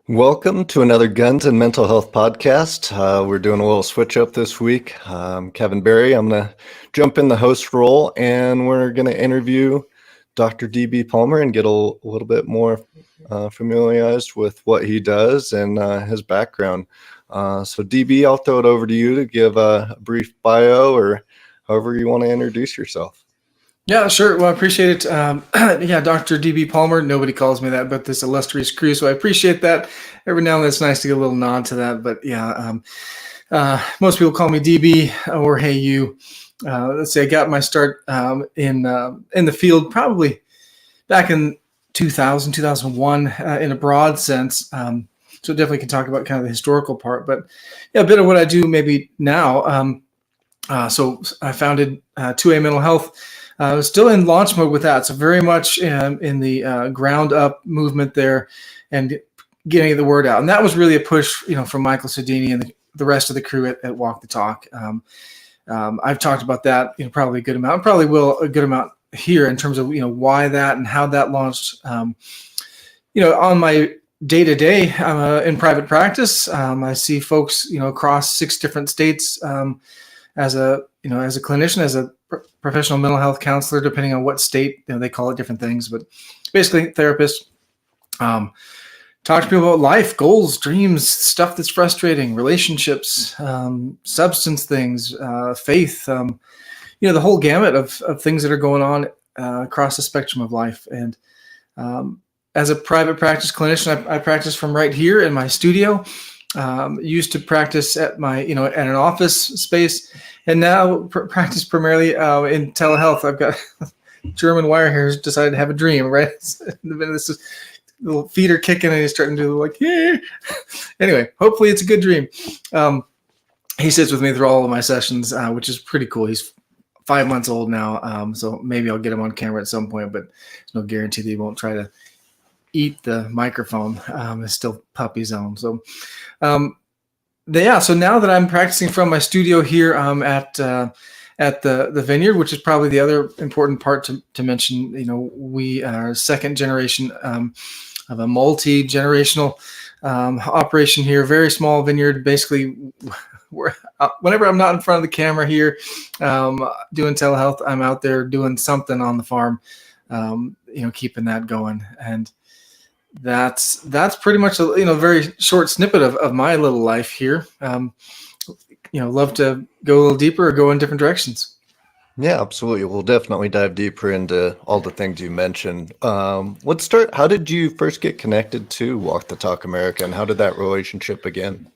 Welcome to another Guns and Mental Health podcast. We're doing a little switch up this week. Kevin Barry. I'm going to jump in the host role, and we're going to interview Dr. D.B. Palmer and get a little bit more familiarized with what he does and his background. So D.B., I'll throw it over to you to give a brief bio or however you want to introduce yourself. Yeah, sure. Well, I appreciate it. Dr. D.B. Palmer. Nobody calls me that, but this illustrious crew. So I appreciate that. Every now and then it's nice to get a little nod to that. But most people call me DB or Hey You. Let's see, I got my start in the field probably back in 2000, 2001 in a broad sense. So definitely can talk about kind of the historical part. But yeah, a bit of what I do maybe now. So I founded 2A Mental Health. Still in launch mode with that, so very much in the ground up movement there, and getting the word out. And that was really a push, from Michael Sedini and the rest of the crew at Walk the Talk. I've talked about that, probably a good amount. Probably will a good amount here in terms of why that and how that launched. On my day to day in private practice, I see folks across 6 different states as a clinician, as a professional mental health counselor, depending on what state, they call it different things, but basically therapist. Talk to people about life, goals, dreams, stuff that's frustrating, relationships, substance things, faith, the whole gamut of things that are going on across the spectrum of life. And as a private practice clinician, I practice from right here in my studio. Used to practice at my, at an office space, and now practice primarily in telehealth. I've got German wire hairs decided to have a dream, right? This is, little feet are kicking and he's starting to do like, yeah. Anyway, hopefully it's a good dream. He sits with me through all of my sessions, which is pretty cool. He's 5 months old now. So maybe I'll get him on camera at some point, but there's no guarantee that he won't try to eat the microphone. It's still puppy zone. So, so now that I'm practicing from my studio here at the Vineyard, which is probably the other important part to mention, we are second generation of a multi-generational operation here, very small vineyard. Basically, whenever I'm not in front of the camera here doing telehealth, I'm out there doing something on the farm, keeping that going. And that's pretty much a very short snippet of my little life here. Love to go a little deeper or go in different directions. Yeah, absolutely. We'll definitely dive deeper into all the things you mentioned. Let's start. How did you first get connected to Walk the Talk America, and how did that relationship begin?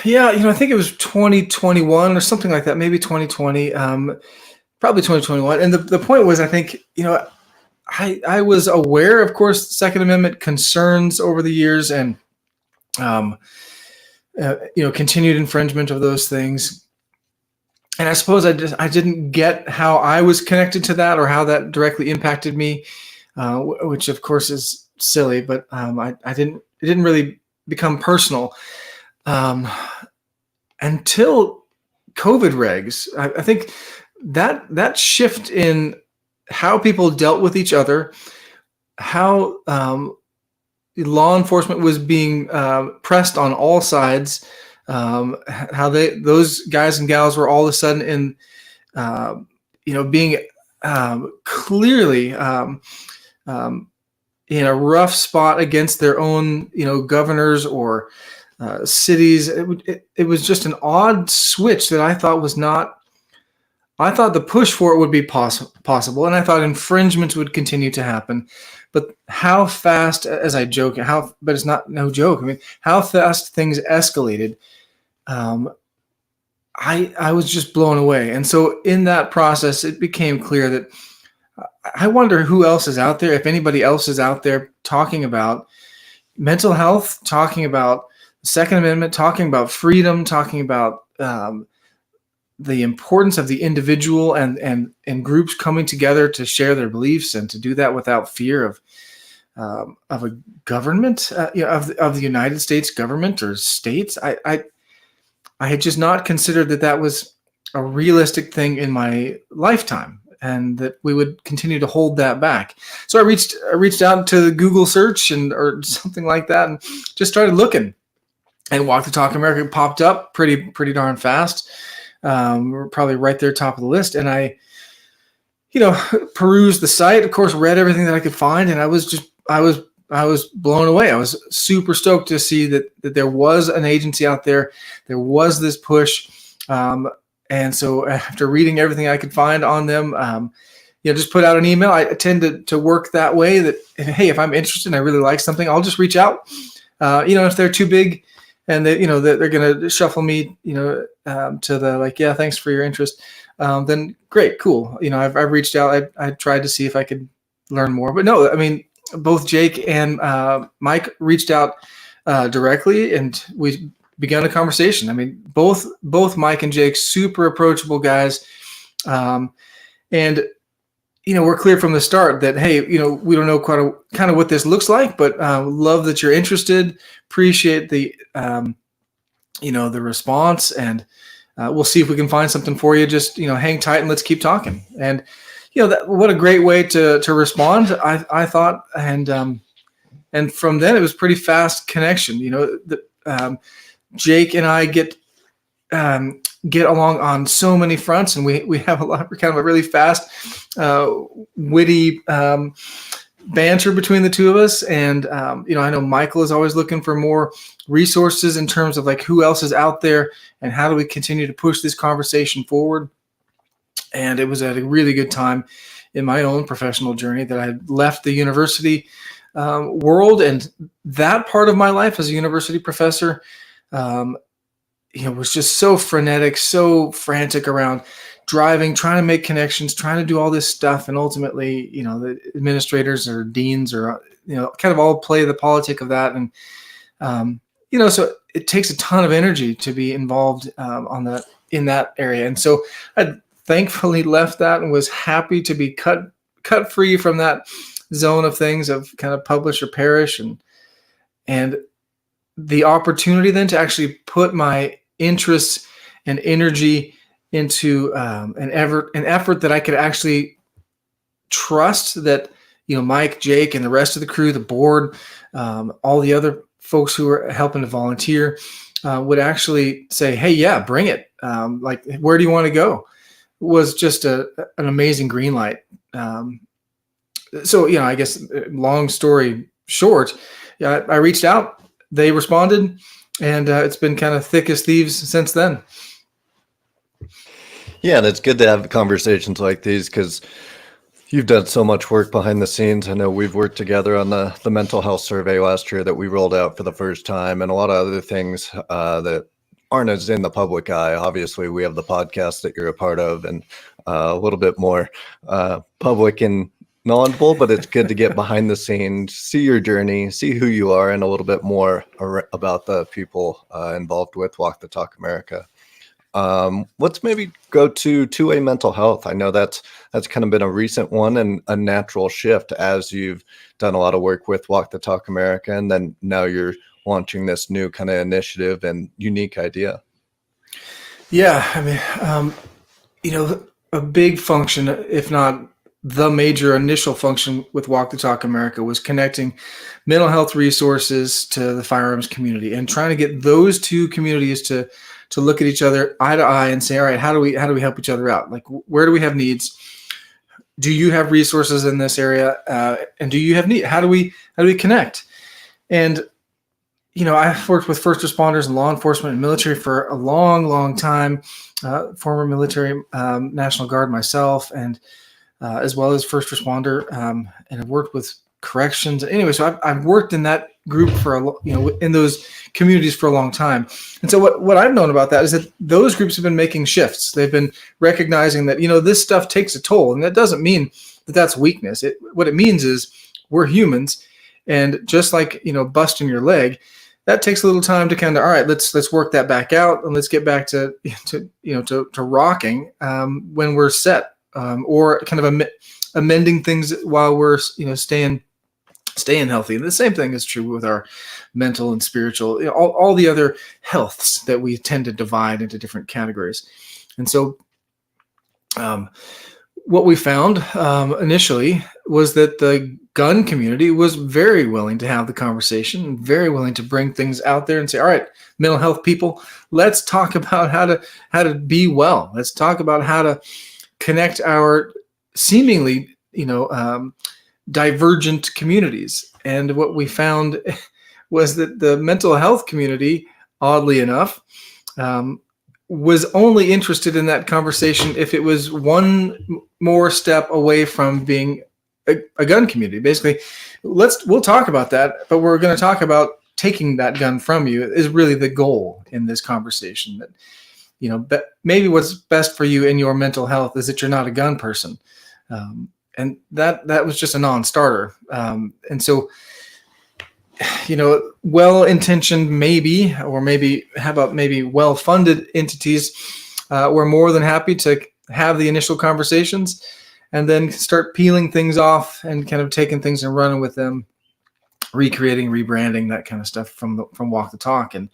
Yeah, I think it was 2021 or something like that, maybe 2020, probably 2021. And the point was, I think, I was aware, of course, Second Amendment concerns over the years and, continued infringement of those things. And I suppose I didn't get how I was connected to that or how that directly impacted me, which of course is silly, but it didn't really become personal until COVID regs. I think that shift in how people dealt with each other, how law enforcement was being pressed on all sides, how those guys and gals were all of a sudden in, being clearly in a rough spot against their own, governors or cities. It was just an odd switch that I thought was not. I thought the push for it would be possible, and I thought infringements would continue to happen. But how fast, as I joke, but it's no joke. I mean, how fast things escalated. I was just blown away. And so in that process, it became clear that I wonder who else is out there, if anybody else is out there talking about mental health, talking about the Second Amendment, talking about freedom, talking about the importance of the individual and groups coming together to share their beliefs and to do that without fear of a government, of the United States government or states. I had just not considered that was a realistic thing in my lifetime. and that we would continue to hold that back. So I reached out to Google search or something like that, and just started looking. And Walk the Talk America popped up pretty darn fast. We're probably right there, top of the list. And I, perused the site, of course, read everything that I could find, and I was blown away. I was super stoked to see that there was an agency out there. There was this push. And so after reading everything I could find on them, just put out an email. I tend to work that way, that, hey, if I'm interested and I really like something, I'll just reach out. If they're too big and they're going to shuffle me, to the like, yeah, thanks for your interest. Then great, cool. I've reached out. I tried to see if I could learn more, but no, I mean, both Jake and Mike reached out directly, and we began a conversation. I mean, both Mike and Jake, super approachable guys. And we're clear from the start that, hey, we don't know kind of what this looks like, but love that you're interested. Appreciate the the response, and we'll see if we can find something for you. Just hang tight and let's keep talking. And what a great way to respond, I thought. And from then it was pretty fast connection. Jake and I get along on so many fronts, and we have kind of a really fast, witty banter between the two of us. And I know Michael is always looking for more resources in terms of like who else is out there and how do we continue to push this conversation forward. And it was at a really good time in my own professional journey that I had left the university world, and that part of my life as a university professor was just so frenetic, so frantic around driving, trying to make connections, trying to do all this stuff. And ultimately, the administrators or deans or, kind of all play the politic of that. And, so it takes a ton of energy to be involved in that area. And so I thankfully left that and was happy to be cut free from that zone of things of kind of publish or perish. And the opportunity then to actually put my interests and energy into an effort that I could actually trust that, Mike, Jake, and the rest of the crew, the board, all the other folks who were helping to volunteer would actually say, hey, yeah, bring it. Like, where do you want to go? Was just an amazing green light. So, I guess long story short, I reached out, they responded, and it's been kind of thick as thieves since then. Yeah, and it's good to have conversations like these because you've done so much work behind the scenes. I know we've worked together on the mental health survey last year that we rolled out for the first time, and a lot of other things that aren't as in the public eye. Obviously, we have the podcast that you're a part of, and a little bit more public and knowledgeable, but it's good to get behind the scenes, see your journey, see who you are, and a little bit more about the people involved with Walk the Talk America. Let's maybe go to 2A mental health. I know that's kind of been a recent one and a natural shift as you've done a lot of work with Walk the Talk America, and then now you're launching this new kind of initiative and unique idea. Yeah, I mean, a big function, if not the major initial function with Walk the Talk America, was connecting mental health resources to the firearms community and trying to get those two communities to look at each other eye to eye and say, all right, how do we help each other out? Like, where do we have needs? Do you have resources in this area? And do you have need? How do we connect? And, I've worked with first responders and law enforcement and military for a long, long time, former military National Guard myself, and as well as first responder, and I've worked with corrections. Anyway, so I've worked in that group for in those communities for a long time. And so what I've known about that is that those groups have been making shifts. They've been recognizing that, this stuff takes a toll, and that doesn't mean that that's weakness. What it means is we're humans, and just like, busting your leg, that takes a little time to kind of, all right, let's work that back out, and let's get back to rocking when we're set, or kind of amending things while we're staying healthy. And the same thing is true with our mental and spiritual, all the other healths that we tend to divide into different categories. And so what we found initially was that the gun community was very willing to have the conversation and very willing to bring things out there and say, all right, mental health people, let's talk about how to be well. Let's talk about how to connect our seemingly, divergent communities. And what we found was that the mental health community, oddly enough, was only interested in that conversation if it was one more step away from being a gun community. Basically, we'll talk about that, but we're going to talk about taking that gun from you is really the goal in this conversation. That maybe what's best for you in your mental health is that you're not a gun person, and that was just a non-starter. And so, well-intentioned maybe, or maybe how about maybe well-funded entities were more than happy to have the initial conversations and then start peeling things off and kind of taking things and running with them, recreating, rebranding, that kind of stuff from Walk the Talk. And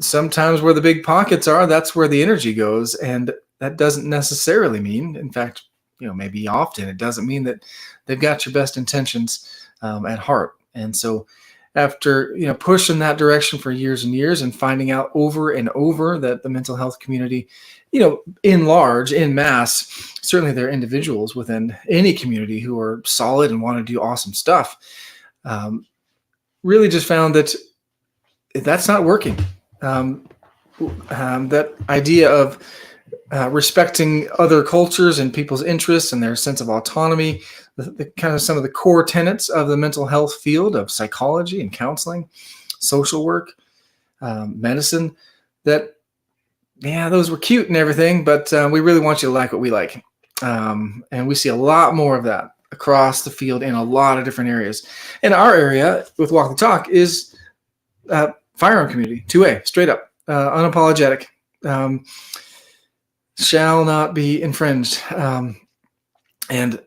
sometimes where the big pockets are, that's where the energy goes, and that doesn't necessarily mean, in fact, maybe often it doesn't mean that they've got your best intentions at heart. And so after pushing that direction for years and years and finding out over and over that the mental health community, in large, in mass, certainly there are individuals within any community who are solid and want to do awesome stuff, really just found that that's not working. That idea of respecting other cultures and people's interests and their sense of autonomy, the kind of some of the core tenets of the mental health field of psychology and counseling, social work, medicine, those were cute and everything, but we really want you to like what we like. And we see a lot more of that across the field in a lot of different areas. In our area with Walk the Talk is firearm community, 2A, straight up, unapologetic, shall not be infringed. And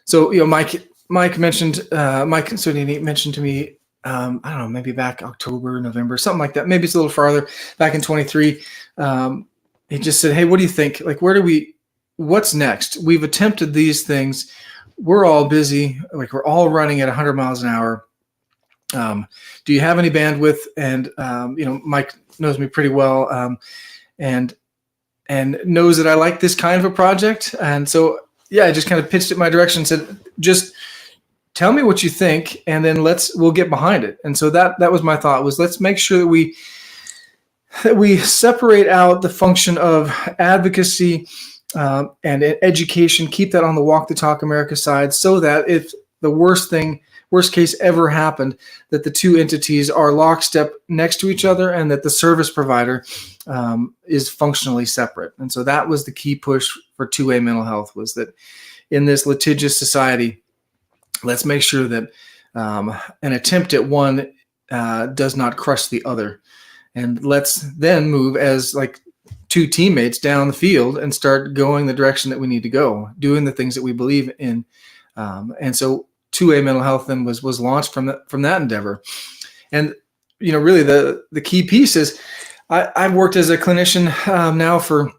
so, Mike mentioned, Mike Sodini mentioned to me, I don't know, maybe back October, November, something like that. Maybe it's a little farther back in 23. He just said, hey, what do you think? Like, what's next? We've attempted these things. We're all busy. Like, we're all running at 100 miles an hour. Do you have any bandwidth? And, Mike knows me pretty well, and knows that I like this kind of a project. And so, I just kind of pitched it my direction and said, just tell me what you think, and then we'll get behind it. And so that was my thought, was let's make sure that we separate out the function of advocacy and education, keep that on the Walk the Talk America side, so that if the worst case ever happened, that the two entities are lockstep next to each other and that the service provider is functionally separate. And so that was the key push for 2A mental health, was that in this litigious society, let's make sure that an attempt at one does not crush the other. And let's then move as like two teammates down the field and start going the direction that we need to go, doing the things that we believe in. And so 2A mental health then was launched from that endeavor. And really the key piece is I've worked as a clinician now for,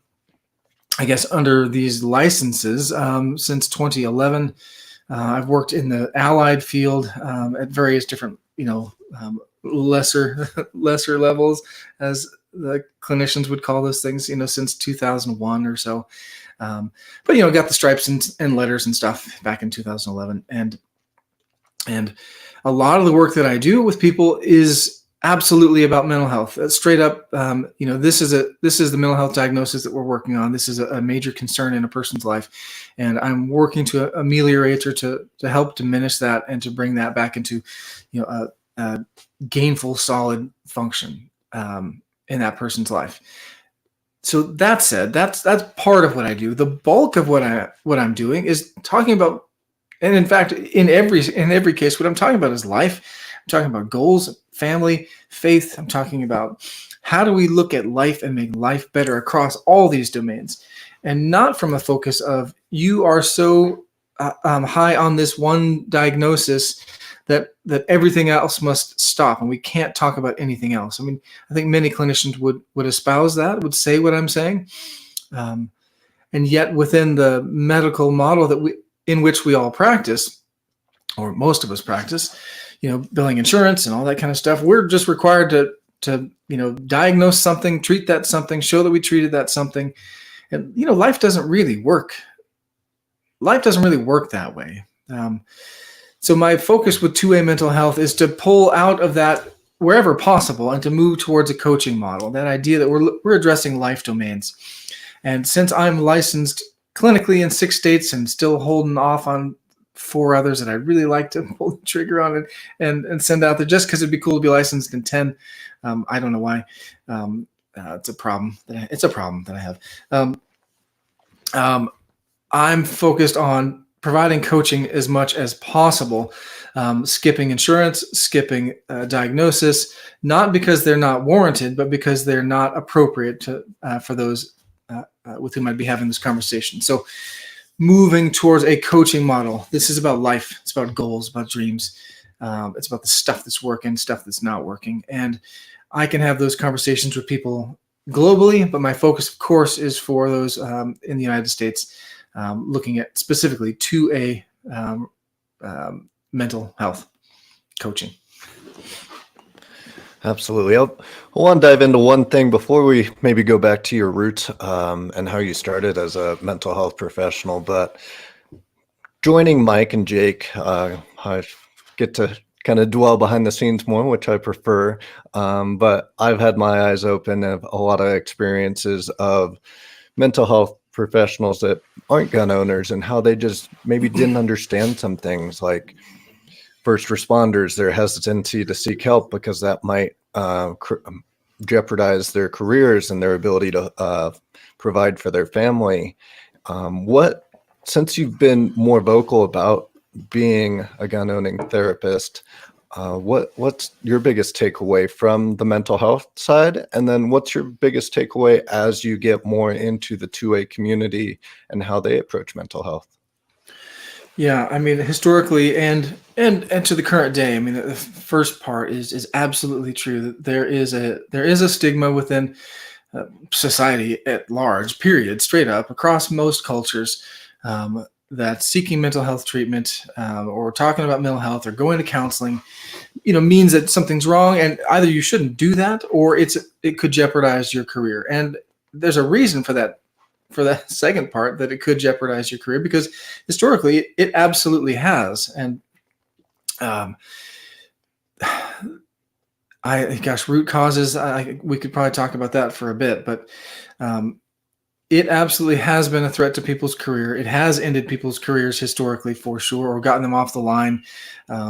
I guess, under these licenses since 2011. I've worked in the allied field at various different lesser levels, as the clinicians would call those things, since 2001 or so. But got the stripes and letters and stuff back in 2011, and a lot of the work that I do with people is absolutely about mental health. Straight up, this is the mental health diagnosis that we're working on. This is a major concern in a person's life, and I'm working to ameliorate or to help diminish that and to bring that back into, a gainful, solid function in that person's life. So that said, that's part of what I do. The bulk of what I'm doing is talking about, and in fact, in every case, what I'm talking about is life. I'm talking about goals, family, faith. I'm talking about how do we look at life and make life better across all these domains, and not from a focus of you are so high on this one diagnosis that everything else must stop and we can't talk about anything else. I mean, I think many clinicians would espouse that, would say what I'm saying. And yet within the medical model in which we all practice, or most of us practice, billing insurance and all that kind of stuff, we're just required to diagnose something, treat that something, show that we treated that something. And, life doesn't really work. Life doesn't really work that way. So my focus with 2A mental health is to pull out of that wherever possible and to move towards a coaching model, that idea that we're addressing life domains. And since I'm licensed clinically in 6 states and still holding off on 4 others that I really like to pull the trigger on and send out there just because it'd be cool to be licensed in 10. I don't know why. It's a problem that I have. I'm focused on providing coaching as much as possible, skipping insurance, skipping diagnosis, not because they're not warranted, but because they're not appropriate for those with whom I'd be having this conversation. So moving towards a coaching model. This is about life. It's about goals, about dreams. It's about the stuff that's working, stuff that's not working. And I can have those conversations with people globally, but my focus, of course, is for those in the United States, looking at specifically 2A mental health coaching. Absolutely. I want to dive into one thing before we maybe go back to your roots and how you started as a mental health professional. But joining Mike and Jake, I get to kind of dwell behind the scenes more, which I prefer. But I've had my eyes open and a lot of experiences of mental health professionals that aren't gun owners and how they just maybe didn't understand some things, like first responders, their hesitancy to seek help because that might jeopardize their careers and their ability to provide for their family. Since you've been more vocal about being a gun-owning therapist, what's your biggest takeaway from the mental health side? And then what's your biggest takeaway as you get more into the 2A community and how they approach mental health? Yeah, I mean, historically and to the current day, I mean, the first part is absolutely true that there is a stigma within society at large, period, straight up across most cultures, that seeking mental health treatment or talking about mental health or going to counseling, means that something's wrong, and either you shouldn't do that or it could jeopardize your career. And there's a reason for that. For that second part, that it could jeopardize your career, because historically it absolutely has. And root causes, we could probably talk about that for a bit, but it absolutely has been a threat to people's career. It has ended people's careers historically, for sure, or gotten them off the line.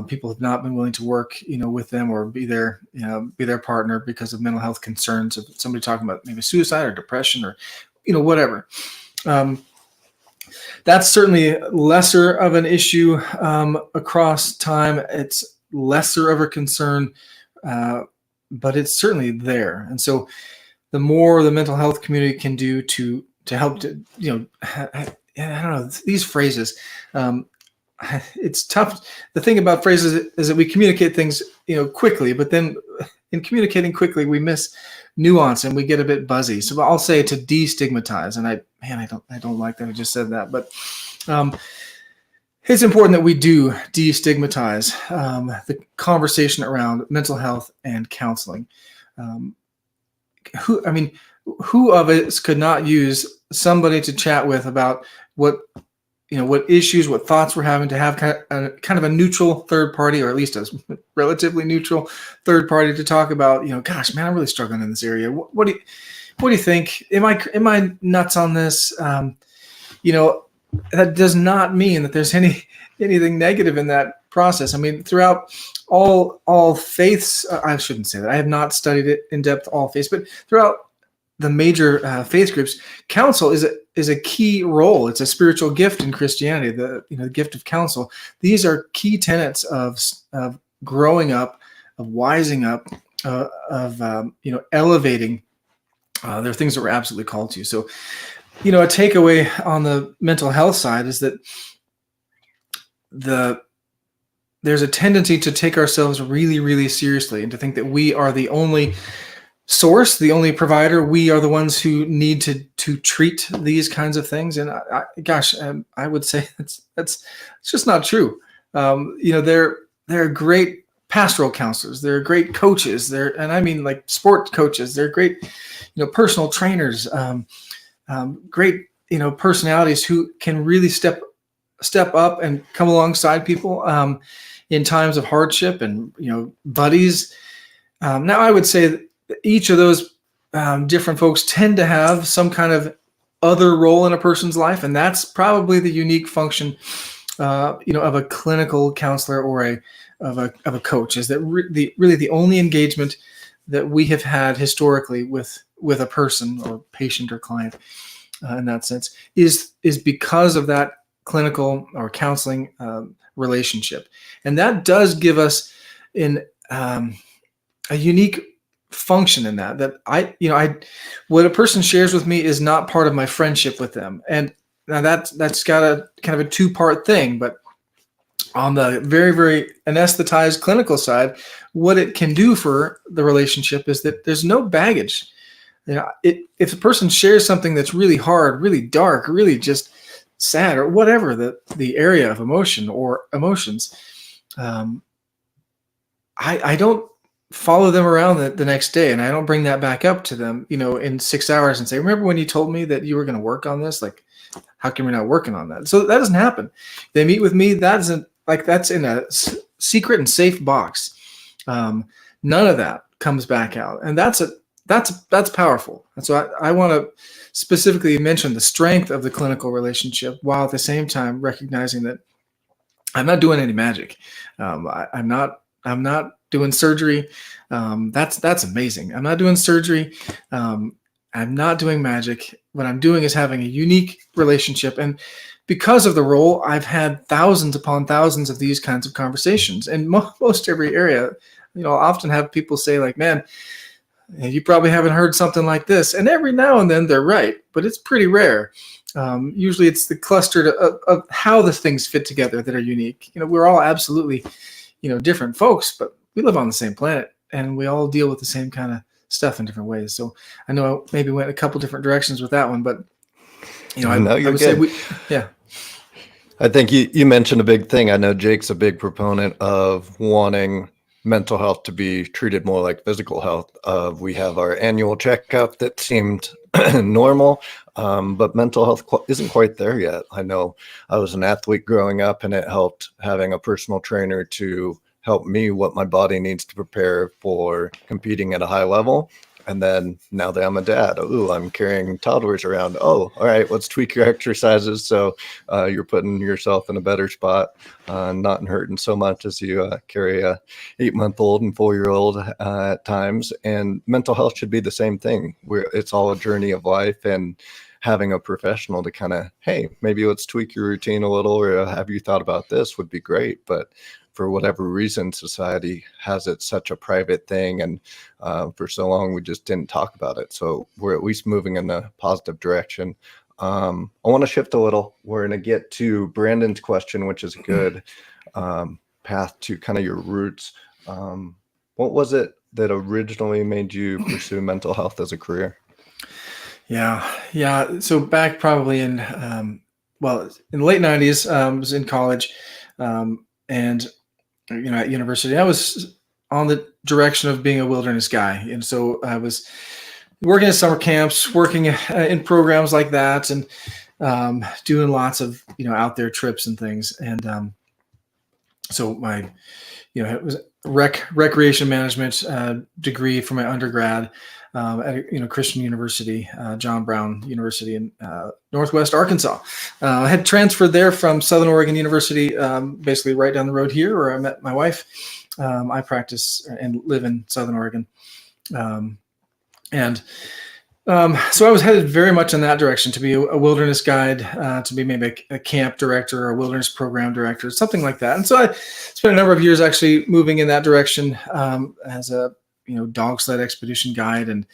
People have not been willing to work, with them or be their partner because of mental health concerns of somebody talking about maybe suicide or depression or whatever. That's certainly lesser of an issue across time. It's lesser of a concern, but it's certainly there. And so the more the mental health community can do to help to, I don't know, these phrases, it's tough. The thing about phrases is that we communicate things, quickly, but then in communicating quickly, we miss nuance and we get a bit buzzy. So I'll say to destigmatize, and I don't like that I just said that, but it's important that we do destigmatize the conversation around mental health and counseling. Who of us could not use somebody to chat with about what issues, what thoughts we're having, to have kind of a neutral third party, or at least a relatively neutral third party to talk about, gosh, man, I'm really struggling in this area. What do you think? Am I nuts on this? That does not mean that there's anything negative in that process. I mean, throughout all faiths, I shouldn't say that. I have not studied it in depth, all faiths, but throughout the major faith groups, counsel is a key role. It's a spiritual gift in Christianity, the gift of counsel. These are key tenets of growing up, of wising up, of elevating. There are things that we're absolutely called to. So, a takeaway on the mental health side is that there's a tendency to take ourselves really, really seriously and to think that we are the only source, the only provider. We are the ones who need to treat these kinds of things. And I would say that's just not true. They're great pastoral counselors. They're great coaches. And I mean like sport coaches. They're great, personal trainers. Great, personalities who can really step up and come alongside people in times of hardship, and buddies. Now, I would say that each of those different folks tend to have some kind of other role in a person's life, and that's probably the unique function, of a clinical counselor or of a coach. Is that really the only engagement that we have had historically with a person or patient or client, in that sense, is because of that clinical or counseling relationship, and that does give us a unique function in that what a person shares with me is not part of my friendship with them. And now that's got a kind of a two-part thing, but on the very, very anesthetized clinical side, what it can do for the relationship is that there's no baggage. If a person shares something that's really hard, really dark, really just sad, or whatever the area of emotion or emotions, I don't follow them around the next day, and I don't bring that back up to them, in 6 hours and say, remember when you told me that you were going to work on this? Like, how come you're not working on that? So that doesn't happen. They meet with me. That's in a secret and safe box. None of that comes back out. And that's powerful. And so I want to specifically mention the strength of the clinical relationship, while at the same time recognizing that I'm not doing any magic. I'm not doing surgery. That's amazing. I'm not doing surgery. I'm not doing magic. What I'm doing is having a unique relationship. And because of the role, I've had thousands upon thousands of these kinds of conversations. And most every area, I'll often have people say like, man, you probably haven't heard something like this. And every now and then they're right, but it's pretty rare. Usually it's the cluster of how the things fit together that are unique. We're all absolutely, different folks, but we live on the same planet, and we all deal with the same kind of stuff in different ways. So I know I maybe went a couple different directions with that one, but I would say yeah. I think you mentioned a big thing. I know Jake's a big proponent of wanting mental health to be treated more like physical health. We have our annual checkup that seemed normal, but mental health isn't quite there yet. I know I was an athlete growing up, and it helped having a personal trainer to help me what my body needs to prepare for competing at a high level. And then now that I'm a dad, I'm carrying toddlers around. Oh, all right, let's tweak your exercises so you're putting yourself in a better spot, not hurting so much as you carry a 8-month-old and 4-year-old at times. And mental health should be the same thing, where it's all a journey of life, and having a professional to kind of, hey, maybe let's tweak your routine a little, or have you thought about this would be great. But for whatever reason, society has it such a private thing, and for so long we just didn't talk about it. So we're at least moving in a positive direction. I want to shift a little. We're going to get to Brandon's question, which is a good path to kind of your roots. What was it that originally made you pursue mental health as a career? Yeah. So back probably in the late 90s, I was in college, and at university, I was on the direction of being a wilderness guy. And so I was working at summer camps, working in programs like that, and doing lots of, out there trips and things. And so my, it was recreation management degree for my undergrad at Christian University, John Brown University in Northwest Arkansas. I had transferred there from Southern Oregon University, basically right down the road here, where I met my wife. I practice and live in Southern Oregon, so I was headed very much in that direction, to be a wilderness guide, to be maybe a camp director or a wilderness program director, something like that. And so I spent a number of years actually moving in that direction as a dog sled expedition guide. And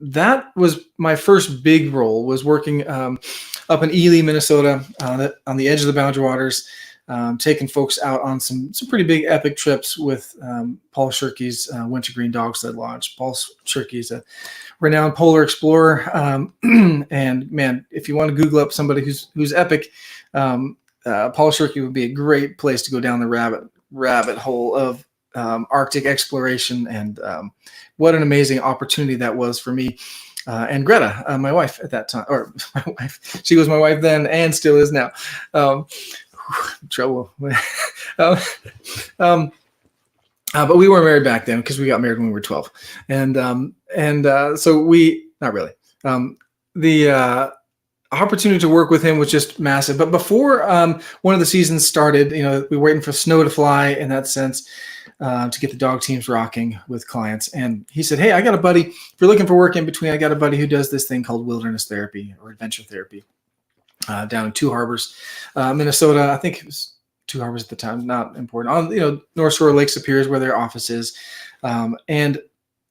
that was my first big role, was working up in Ely, Minnesota, on the edge of the Boundary Waters, taking folks out on some pretty big epic trips with Paul Shirky's Wintergreen Dog Sled Lodge. Paul Shirky is a renowned polar explorer, and man, if you want to Google up somebody who's epic, Paul Shirky would be a great place to go down the rabbit hole of Arctic exploration, and what an amazing opportunity that was for me. And Greta, my wife at that time, or my wife, she was my wife then and still is now. Trouble. But we weren't married back then because we got married when we were 12. So we, not really. The opportunity to work with him was just massive. But before one of the seasons started, we were waiting for snow to fly in that sense, to get the dog teams rocking with clients. And he said, hey, I got a buddy. If you're looking for work in between, I got a buddy who does this thing called wilderness therapy or adventure therapy down in Two Harbors, Minnesota. I think it was Two Harbors at the time, not important. On, North Shore Lake Superior is where their office is. And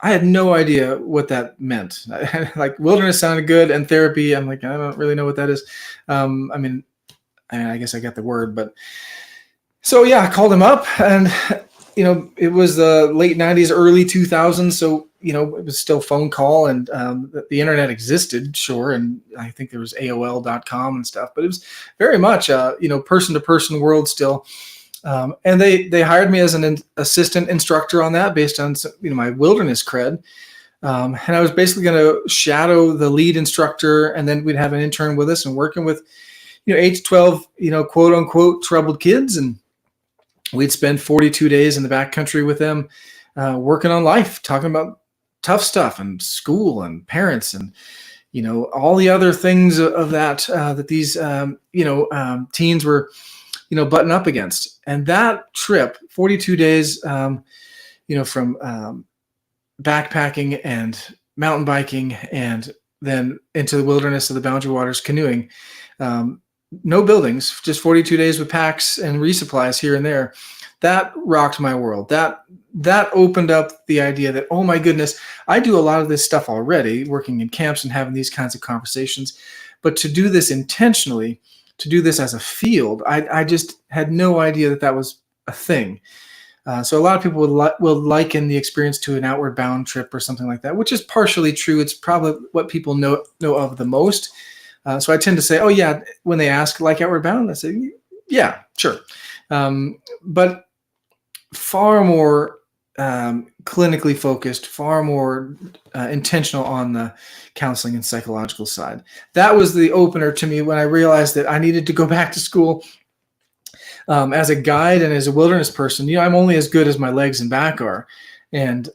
I had no idea what that meant. Like wilderness sounded good and therapy. I'm like, I don't really know what that is. I guess I got the word, but so yeah, I called him up, and it was the late 90s, early 2000s. So, it was still phone call, and the internet existed, sure. And I think there was AOL.com and stuff, but it was very much, person to person world still. And they hired me as an assistant instructor on that based on, my wilderness cred. And I was basically going to shadow the lead instructor, and then we'd have an intern with us and working with, 8 to 12, quote unquote troubled kids. And we'd spend 42 days in the backcountry with them, working on life, talking about tough stuff and school and parents and, all the other things of that, that these, teens were, button up against. And that trip, 42 days, from backpacking and mountain biking, and then into the wilderness of the Boundary Waters canoeing, no buildings, just 42 days with packs and resupplies here and there. That rocked my world. That opened up the idea that, oh my goodness, I do a lot of this stuff already, working in camps and having these kinds of conversations. But to do this intentionally, to do this as a field, I just had no idea that was a thing. So a lot of people will liken the experience to an outward bound trip or something like that, which is partially true. It's probably what people know of the most. So I tend to say, oh yeah, when they ask like outward bound, I say, yeah, sure. But far more clinically focused, far more intentional on the counseling and psychological side. That was the opener to me when I realized that I needed to go back to school as a guide and as a wilderness person. I'm only as good as my legs and back are. And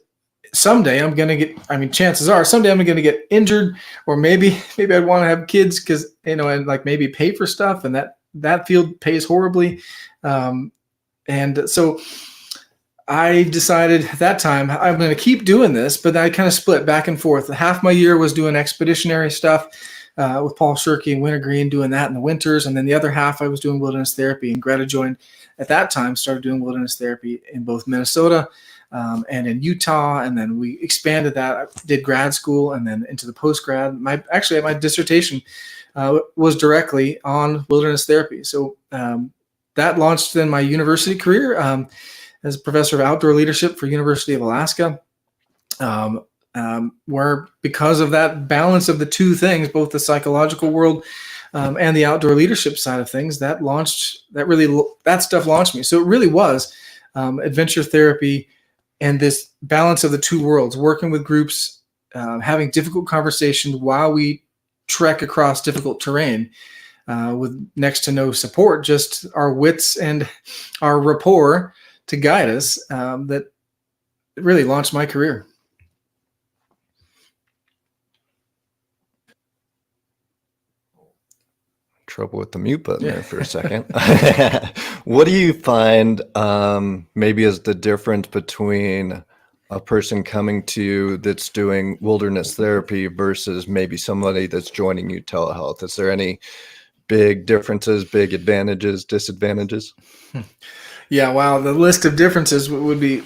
someday I'm going to get, chances are someday I'm going to get injured, or maybe I'd want to have kids because, and like maybe pay for stuff, and that field pays horribly. And so I decided at that time I'm going to keep doing this, but I kind of split back and forth. Half my year was doing expeditionary stuff with Paul Shirky and Wintergreen, doing that in the winters. And then the other half I was doing wilderness therapy, and Greta joined at that time, started doing wilderness therapy in both Minnesota and in Utah. And then we expanded that. I did grad school and then into the post-grad. My dissertation was directly on wilderness therapy. So that launched then my university career as a professor of outdoor leadership for University of Alaska, where because of that balance of the two things, both the psychological world and the outdoor leadership side of things, that stuff launched me. So it really was adventure therapy and this balance of the two worlds, working with groups, having difficult conversations while we trek across difficult terrain with next to no support, just our wits and our rapport to guide us, that really launched my career. Trouble with the mute button there for a second. What do you find maybe is the difference between a person coming to you that's doing wilderness therapy versus maybe somebody that's joining you telehealth? Is there any big differences, big advantages, disadvantages? Yeah, wow. The list of differences would be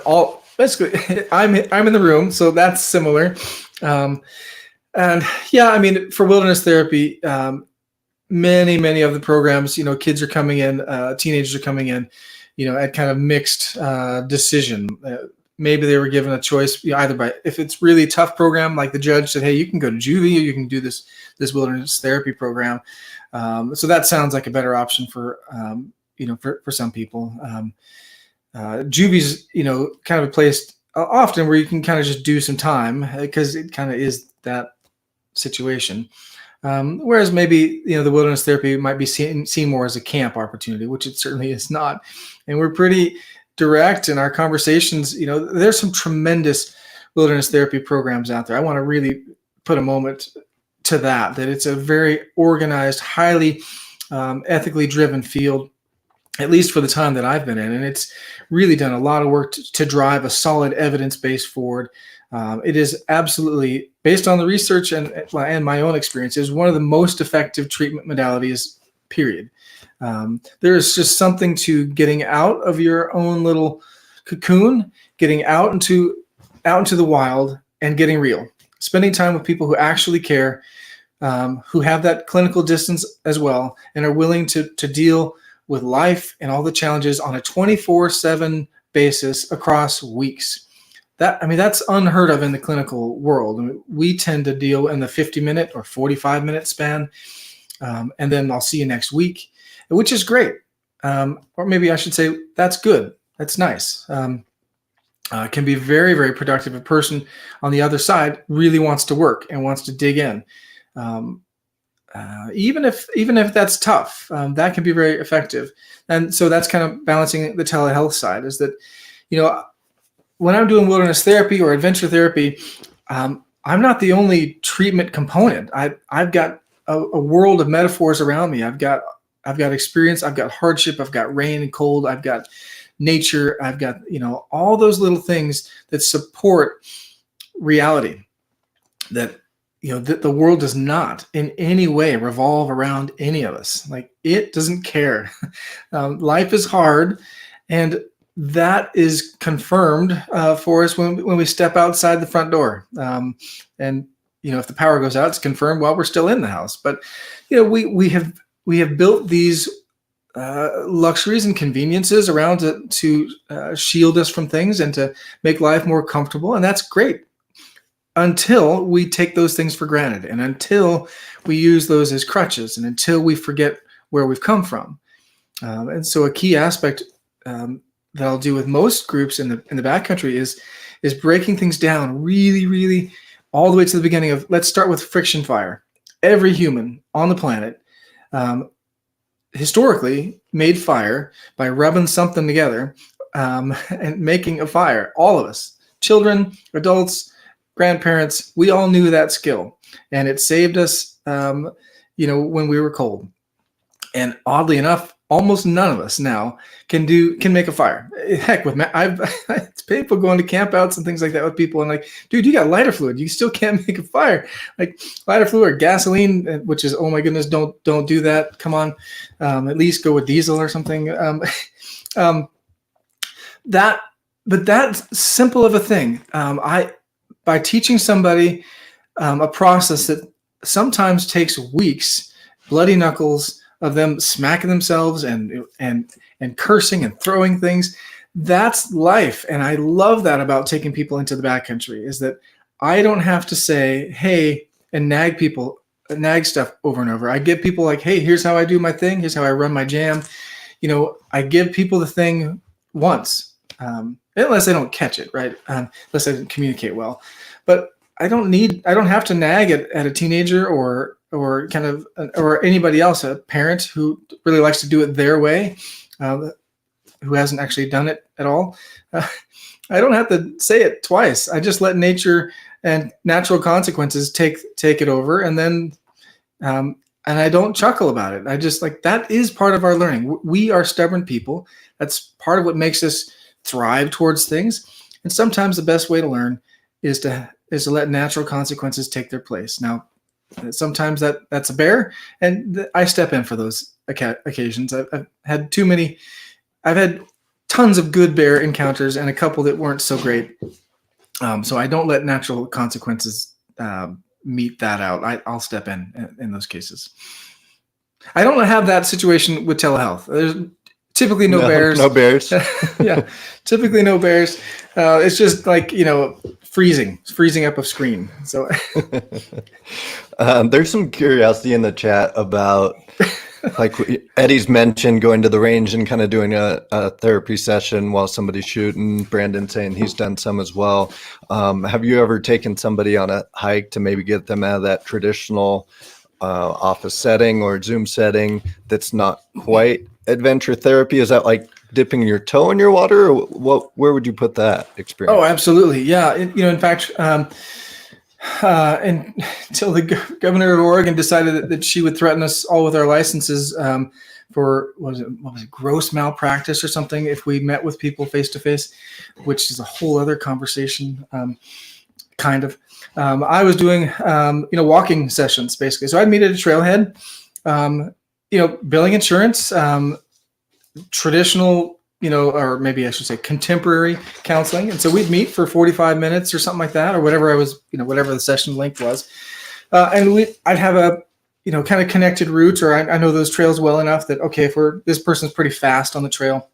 all basically. I'm in the room, so that's similar. And yeah, for wilderness therapy, many of the programs, kids are coming in, teenagers are coming in, at kind of mixed decision. Maybe they were given a choice, either by, if it's really tough program, like the judge said, hey, you can go to juvie, or you can do this wilderness therapy program. So that sounds like a better option for some people. Juvie's, kind of a place often where you can kind of just do some time, because it kind of is that situation. Whereas maybe, the wilderness therapy might be seen more as a camp opportunity, which it certainly is not. And we're pretty direct in our conversations. There's some tremendous wilderness therapy programs out there. I want to really put a moment to that it's a very organized, highly ethically driven field, at least for the time that I've been in. And it's really done a lot of work to drive a solid evidence base forward. It is absolutely, based on the research and my own experience, is one of the most effective treatment modalities, period. There is just something to getting out of your own little cocoon, getting out into the wild and getting real, spending time with people who actually care, who have that clinical distance as well, and are willing to deal with life and all the challenges on a 24/7 basis across weeks. That's unheard of in the clinical world. We tend to deal in the 50-minute or 45-minute span, and then I'll see you next week, which is great. Or maybe I should say that's good. That's nice. It can be very, very productive. A person on the other side really wants to work and wants to dig in. Even if that's tough, that can be very effective. And so that's kind of balancing the telehealth side, is that, when I'm doing wilderness therapy or adventure therapy, I'm not the only treatment component. I've got a world of metaphors around me. I've got experience. I've got hardship. I've got rain and cold. I've got nature. I've got, all those little things that support reality, that, that the world does not in any way revolve around any of us. Like, it doesn't care. Life is hard, and that is confirmed for us when we step outside the front door. And if the power goes out, it's confirmed while we're still in the house. But we have built these luxuries and conveniences around to shield us from things and to make life more comfortable, and that's great, until we take those things for granted, and until we use those as crutches, and until we forget where we've come from. And so a key aspect that I'll do with most groups in the backcountry is breaking things down really, really all the way to the beginning of, let's start with friction fire. Every human on the planet historically made fire by rubbing something together and making a fire. All of us, children, adults, grandparents, we all knew that skill, and it saved us, when we were cold. And oddly enough, almost none of us now can make a fire. Heck, it's painful going to campouts and things like that with people, and like, dude, you got lighter fluid, you still can't make a fire. Like, lighter fluid or gasoline, which is, oh my goodness, don't do that. Come on, at least go with diesel or something. But that's simple of a thing. By teaching somebody a process that sometimes takes weeks, bloody knuckles, of them smacking themselves and cursing and throwing things, that's life. And I love that about taking people into the backcountry, is that I don't have to say, hey, and nag stuff over and over. I give people like, hey, here's how I do my thing. Here's how I run my jam. I give people the thing once, unless they don't catch it, right? Unless I didn't communicate well. But I don't have to nag at a teenager or anybody else, a parent who really likes to do it their way, who hasn't actually done it at all. I don't have to say it twice. I just let nature and natural consequences take it over, and then and I don't chuckle about it. I just, like, that is part of our learning. We are stubborn people. That's part of what makes us thrive towards things. And sometimes the best way to learn is to let natural consequences take their place. Now, sometimes that's a bear, and I step in for those occasions. I've had tons of good bear encounters and a couple that weren't so great. So I don't let natural consequences meet that out. I'll step in those cases. I don't have that situation with telehealth. There's typically no bears. No bears. Yeah, typically no bears. It's just like, freezing up a screen. So There's some curiosity in the chat about, like Eddie's mentioned, going to the range and kind of doing a therapy session while somebody's shooting. Brandon saying he's done some as well. Have you ever taken somebody on a hike to maybe get them out of that traditional office setting or Zoom setting that's not quite adventure therapy? Is that like dipping your toe in your water, or where would you put that experience? Oh, absolutely. Yeah. In fact, until the governor of Oregon decided that she would threaten us all with our licenses for what was it, gross malpractice or something if we met with people face to face, which is a whole other conversation. Kind of. I was doing walking sessions basically. So I'd meet at a trailhead, billing insurance, traditional, or maybe I should say contemporary counseling. And so we'd meet for 45 minutes or something like that, or whatever whatever the session length was. And I'd have a, kind of connected route, or I know those trails well enough that, okay, if this person's pretty fast on the trail,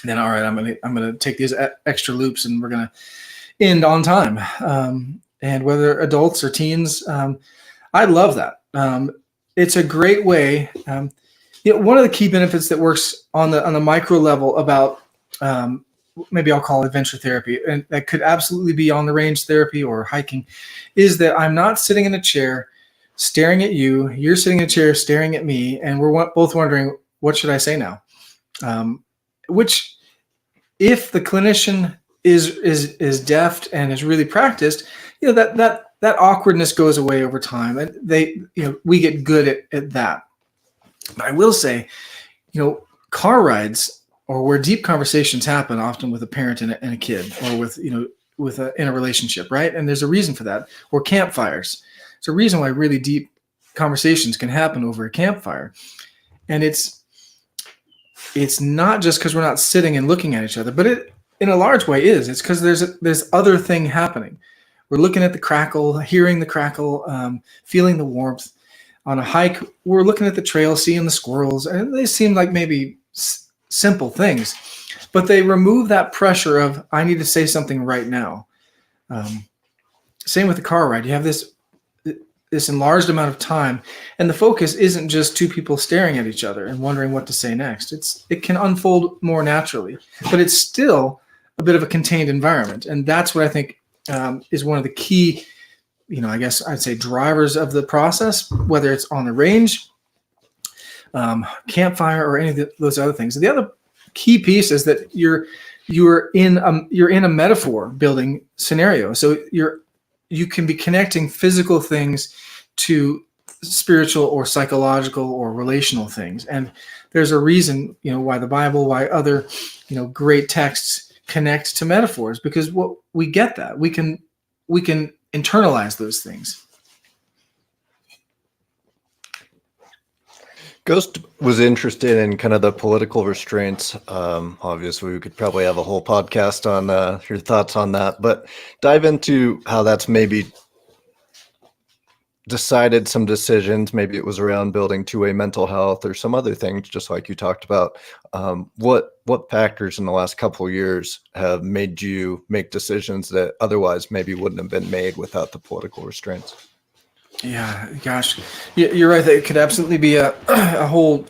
then all right, I'm going to take these extra loops and we're going to end on time. And whether adults or teens, I love that. It's a great way. One of the key benefits that works on the micro level about maybe I'll call it adventure therapy, and that could absolutely be on the range therapy or hiking, is that I'm not sitting in a chair staring at you. You're sitting in a chair staring at me, and we're both wondering, what should I say now? Which, if the clinician is deft and is really practiced, that awkwardness goes away over time, and we get good at that. But I will say, car rides, or where deep conversations happen, often with a parent and a kid, or with in a relationship, right? And there's a reason for that. Or campfires. There's a reason why really deep conversations can happen over a campfire, and it's not just because we're not sitting and looking at each other, but it, in a large way, is. It's because there's other thing happening. We're looking at the crackle, hearing the crackle, feeling the warmth. On a hike, we're looking at the trail, seeing the squirrels, and they seem like maybe simple things, but they remove that pressure of, I need to say something right now. Same with the car ride. You have this enlarged amount of time, and the focus isn't just two people staring at each other and wondering what to say next. It can unfold more naturally, but it's still a bit of a contained environment, and that's what I think is one of the key, I guess I'd say, drivers of the process, whether it's on the range, campfire, or any of those other things. The other key piece is that you're in a metaphor building scenario. So you can be connecting physical things to spiritual or psychological or relational things. And there's a reason, why the Bible, why other, great texts connect to metaphors, because we get that. We can internalize those things. Ghost was interested in kind of the political restraints. Obviously, we could probably have a whole podcast on your thoughts on that, but dive into how that's maybe decided some decisions. Maybe it was around building two-way mental health or some other things, just like you talked about. What factors in the last couple of years have made you make decisions that otherwise maybe wouldn't have been made without the political restraints? Yeah, gosh, you're right. That it could absolutely be a whole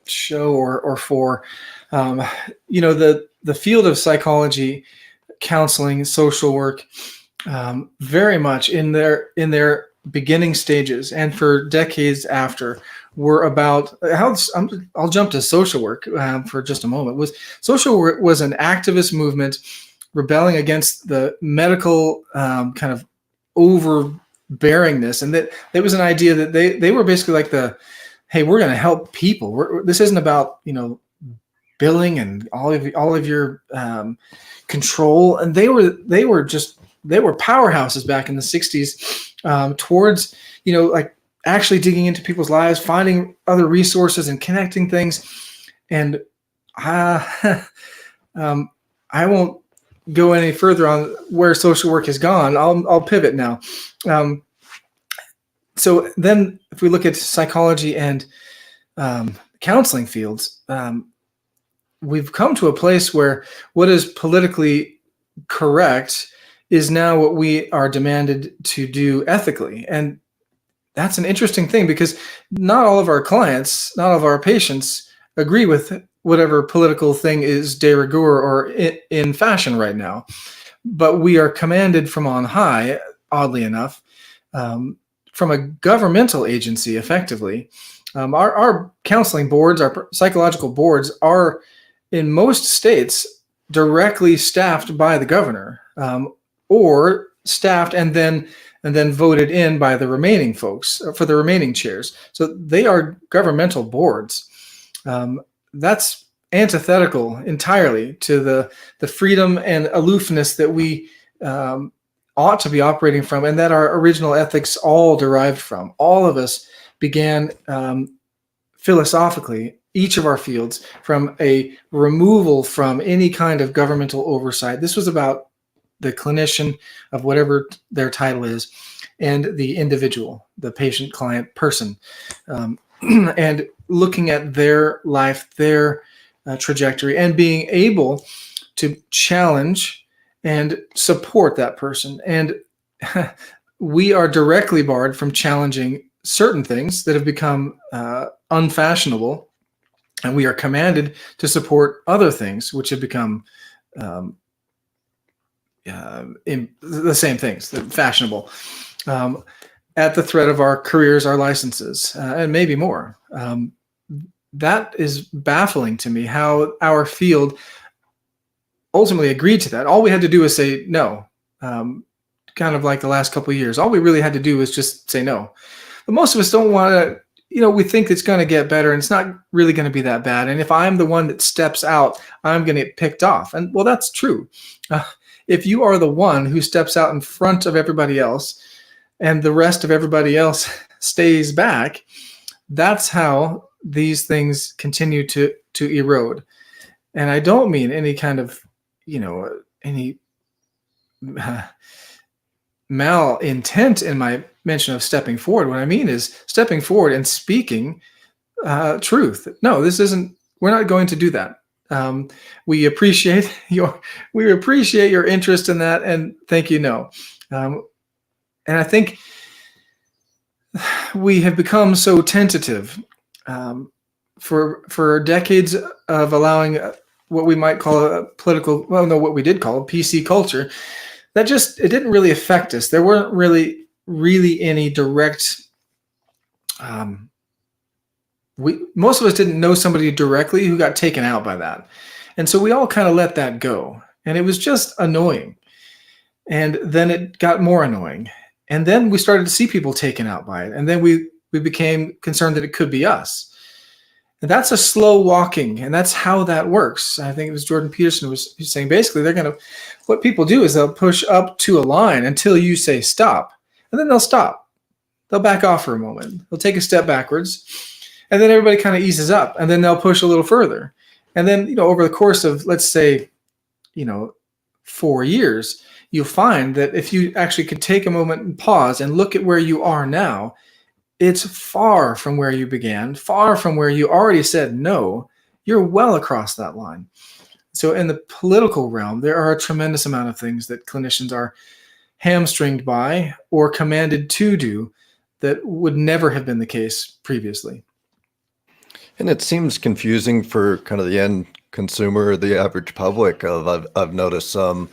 show or four. The field of psychology, counseling, social work, very much in their beginning stages and for decades after, were about I'll jump to social work for just a moment. Social work was an activist movement rebelling against the medical kind of overbearingness, and that it was an idea that they were basically like hey, we're going to help people. This isn't about billing and all of your control. And they were powerhouses back in the 60s towards like actually digging into people's lives, finding other resources and connecting things. And I won't go any further on where social work has gone. I'll pivot now. So then if we look at psychology and counseling fields, we've come to a place where what is politically correct is now what we are demanded to do ethically. And that's an interesting thing, because not all of our clients, not all of our patients agree with whatever political thing is de rigueur or in fashion right now. But we are commanded from on high, oddly enough, from a governmental agency, effectively. Our counseling boards, our psychological boards are, in most states, directly staffed by the governor, or staffed and then voted in by the remaining folks for the remaining chairs. So they are governmental boards. That's antithetical entirely to the freedom and aloofness that we ought to be operating from, and that our original ethics all derived from. All of us began philosophically, each of our fields, from a removal from any kind of governmental oversight. This was about the clinician, of whatever their title is, and the individual, the patient, client, person, and looking at their life, their trajectory, and being able to challenge and support that person. And we are directly barred from challenging certain things that have become unfashionable, and we are commanded to support other things which have become the same things, fashionable, at the threat of our careers, our licenses, and maybe more. That is baffling to me, how our field ultimately agreed to that. All we had to do was say no, kind of like the last couple of years. All we really had to do was just say no. But most of us don't want to, we think it's going to get better, and it's not really going to be that bad. And if I'm the one that steps out, I'm going to get picked off. And well, that's true. If you are the one who steps out in front of everybody else and the rest of everybody else stays back, that's how these things continue to erode. And I don't mean any kind of, any malintent in my mention of stepping forward. What I mean is stepping forward and speaking truth. No, we're not going to do that. We appreciate your interest in that, and thank you. No. And I think we have become so tentative for decades of allowing what we might call a political, what we did call a PC culture, that it didn't really affect us. There weren't really any direct, most of us didn't know somebody directly who got taken out by that. And so we all kind of let that go. And it was just annoying. And then it got more annoying. And then we started to see people taken out by it. And then we became concerned that it could be us. And that's a slow walking, and that's how that works. I think it was Jordan Peterson was saying, basically, what people do is they'll push up to a line until you say stop, and then they'll stop. They'll back off for a moment. They'll take a step backwards, and then everybody kind of eases up, and then they'll push a little further. And then, over the course of, let's say, 4 years, you'll find that if you actually could take a moment and pause and look at where you are now, it's far from where you began, far from where you already said no. You're well across that line. So in the political realm, there are a tremendous amount of things that clinicians are hamstringed by or commanded to do that would never have been the case previously. And it seems confusing for kind of the end consumer or the average public. I've noticed some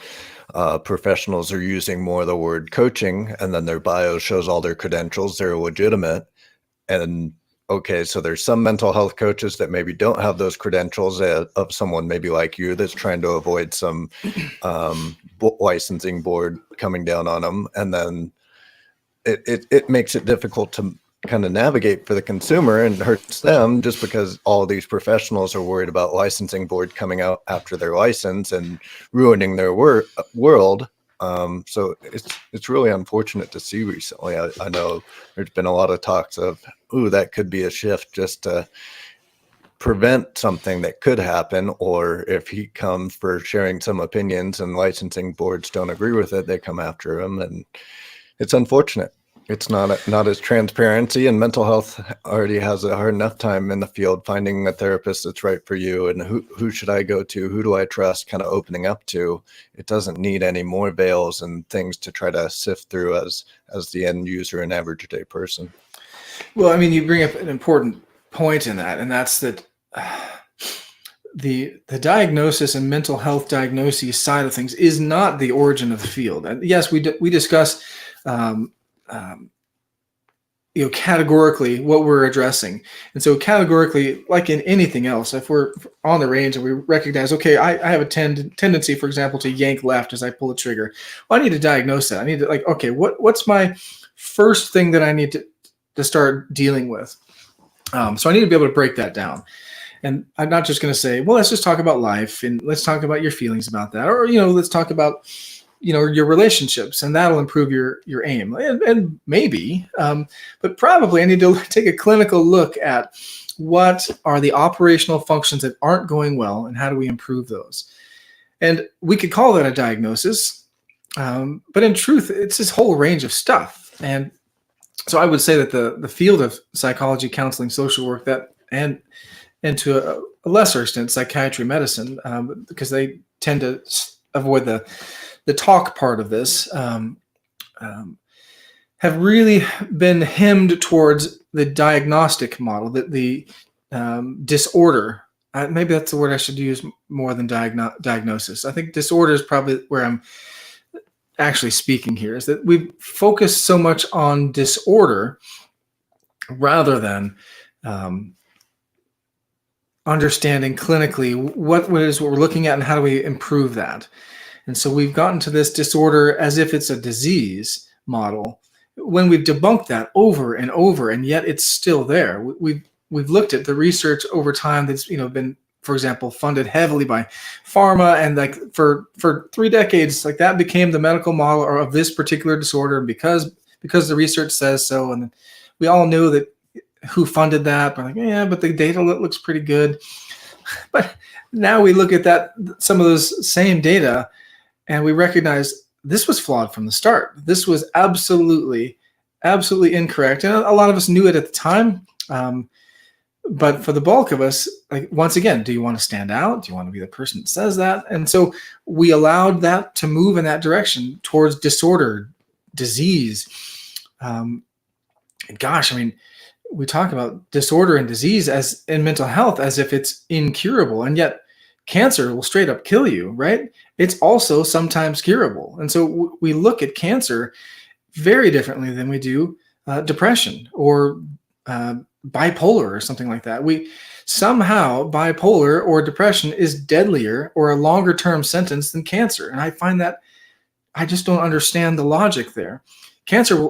professionals are using more the word coaching, and then their bio shows all their credentials. They're legitimate. And okay, so there's some mental health coaches that maybe don't have those credentials of someone maybe like you that's trying to avoid some licensing board coming down on them. And then it makes it difficult to kind of navigate for the consumer, and hurts them just because all these professionals are worried about licensing board coming out after their license and ruining their world. So it's really unfortunate to see recently. I know there's been a lot of talks of, that could be a shift just to prevent something that could happen, or if he comes for sharing some opinions and licensing boards don't agree with it, they come after him, and it's unfortunate. It's not as transparency, and mental health already has a hard enough time in the field finding a therapist that's right for you, and who should I go to, who do I trust, kind of opening up to. It doesn't need any more veils and things to try to sift through as the end user and average day person. Well, I mean, you bring up an important point in that, and that's that the diagnosis and mental health diagnoses side of things is not the origin of the field. And yes, we discuss categorically what we're addressing. And so categorically, like in anything else, if we're on the range and we recognize, okay, I have a tendency, for example, to yank left as I pull the trigger. Well, I need to diagnose that. I need to okay, what's my first thing that I need to start dealing with? So I need to be able to break that down. And I'm not just going to say, well, let's just talk about life and let's talk about your feelings about that. Or, let's talk about, your relationships, and that'll improve your aim. And maybe, but probably I need to take a clinical look at what are the operational functions that aren't going well and how do we improve those. And we could call that a diagnosis. But in truth, it's this whole range of stuff. And so I would say that the field of psychology, counseling, social work, and to a lesser extent, psychiatry, medicine, because they tend to avoid the talk part of this, have really been hemmed towards the diagnostic model, the disorder. Maybe that's the word I should use more than diagnosis. I think disorder is probably where I'm actually speaking here, is that we've focused so much on disorder rather than understanding clinically what it is what we're looking at and how do we improve that. And so we've gotten to this disorder as if it's a disease model when we've debunked that over and over, and yet it's still there. We've looked at the research over time that's been, for example, funded heavily by pharma, and for 3 decades, that became the medical model of this particular disorder because the research says so. And we all knew that who funded that, but but the data looks pretty good. But now we look at some of those same data, and we recognize this was flawed from the start. This was absolutely incorrect. And a lot of us knew it at the time. But for the bulk of us, once again, do you want to stand out? Do you want to be the person that says that? And so we allowed that to move in that direction towards disorder, disease. And gosh, we talk about disorder and disease as in mental health as if it's incurable, and yet cancer will straight up kill you, right? It's also sometimes curable. And so we look at cancer very differently than we do depression or bipolar or something like that. Somehow bipolar or depression is deadlier or a longer term sentence than cancer. And I find that I just don't understand the logic there. Cancer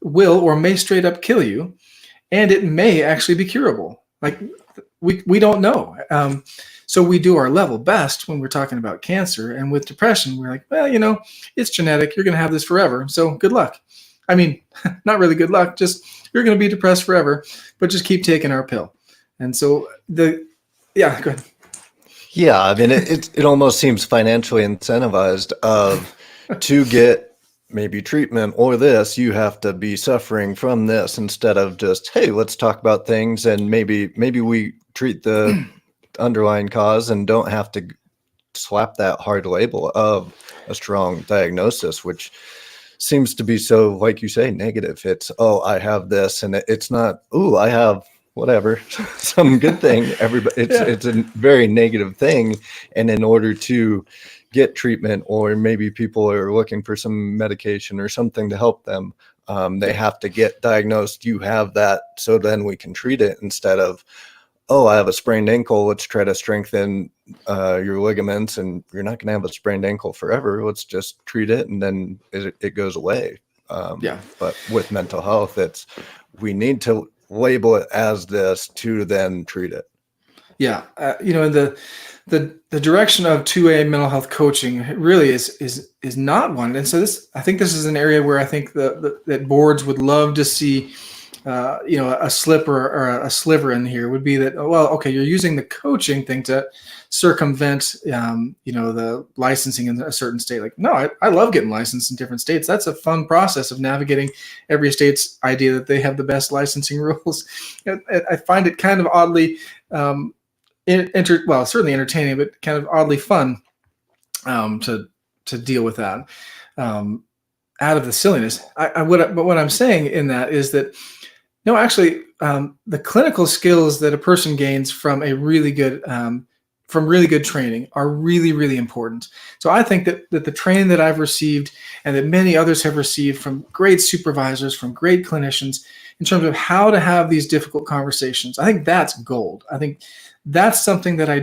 will or may straight up kill you, and it may actually be curable. We don't know. So we do our level best when we're talking about cancer. And with depression, we're like, well, it's genetic. You're going to have this forever. So good luck. Not really good luck. Just you're going to be depressed forever, but just keep taking our pill. And so go ahead. Yeah, it almost seems financially incentivized to get maybe treatment or this, you have to be suffering from this, instead of just, hey, let's talk about things, and maybe we treat the underlying cause and don't have to slap that hard label of a strong diagnosis, which seems to be so, like you say, negative. It's, oh, I have this, and it's not, oh, I have whatever, some good thing. It's a very negative thing. And in order to get treatment, or maybe people are looking for some medication or something to help them, they have to get diagnosed. You have that, so then we can treat it, instead of, oh, I have a sprained ankle, let's try to strengthen your ligaments, and you're not going to have a sprained ankle forever. Let's just treat it, and then it goes away. But with mental health, we need to label it as this to then treat it. Yeah. In the direction of 2A mental health coaching really is not one. And so I think this is an area where I think that boards would love to see a slip or a sliver in here would be that, well, okay, you're using the coaching thing to circumvent, the licensing in a certain state. Like, no, I love getting licensed in different states. That's a fun process of navigating every state's idea that they have the best licensing rules. I find it kind of oddly, certainly entertaining, but kind of oddly fun to deal with that out of the silliness. But what I'm saying in that is that, no, actually, the clinical skills that a person gains from really good training are really, really important. So I think that the training that I've received and that many others have received from great supervisors, from great clinicians, in terms of how to have these difficult conversations, I think that's gold. I think that's something that I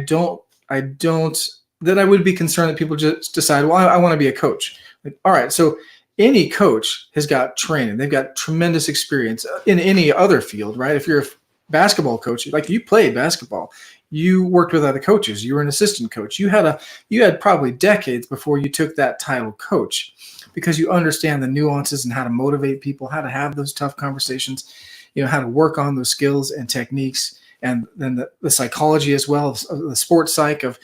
would be concerned that people just decide, well, I want to be a coach. Like, all right, so any coach has got training. They've got tremendous experience in any other field, right? If you're a basketball coach, like you played basketball, you worked with other coaches, you were an assistant coach. You had probably decades before you took that title coach, because you understand the nuances and how to motivate people, how to have those tough conversations, how to work on those skills and techniques, and then the psychology as well, the sports psych of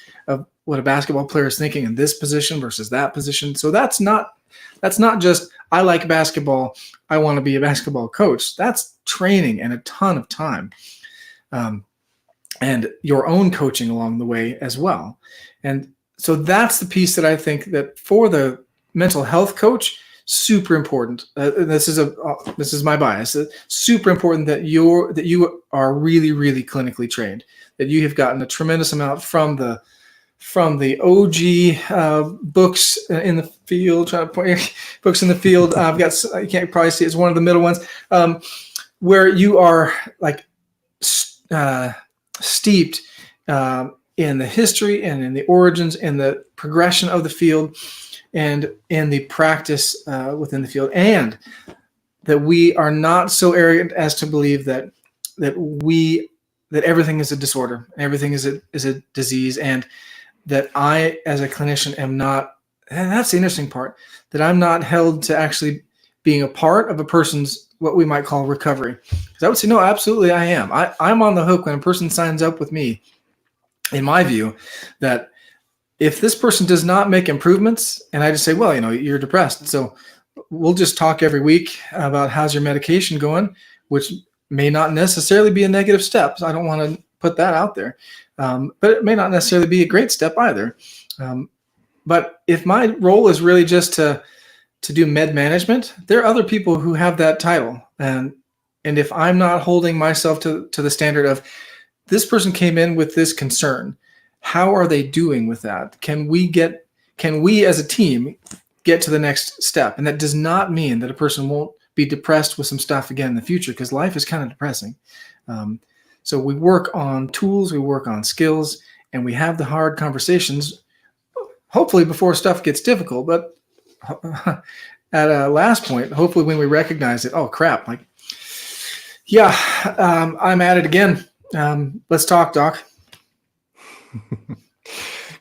what a basketball player is thinking in this position versus that position. So that's not just, I like basketball, I want to be a basketball coach. That's training and a ton of time, and your own coaching along the way as well. And so that's the piece that I think that for the mental health coach, super important. This is my bias. Super important that you are really, really clinically trained, that you have gotten a tremendous amount from the OG books in the field. Trying to point books in the field. I've got, you can't probably see, it's one of the middle ones, where you are like steeped in the history and in the origins and the progression of the field and in the practice within the field, and that we are not so arrogant as to believe that everything is a disorder, everything is a disease, and that I, as a clinician, am not, and that's the interesting part, that I'm not held to actually being a part of a person's, what we might call recovery. Because I would say, no, absolutely I am. I'm on the hook when a person signs up with me, in my view, that if this person does not make improvements, and I just say, well, you're depressed, so we'll just talk every week about how's your medication going, which may not necessarily be a negative step. So I don't want to put that out there. But it may not necessarily be a great step either. But if my role is really just to do med management, there are other people who have that title. And if I'm not holding myself to the standard of, this person came in with this concern, how are they doing with that? Can we as a team get to the next step? And that does not mean that a person won't be depressed with some stuff again in the future, because life is kind of depressing. So we work on tools, we work on skills, and we have the hard conversations, hopefully before stuff gets difficult. But at a last point, hopefully when we recognize it, oh crap, like, yeah, I'm at it again. Let's talk, Doc.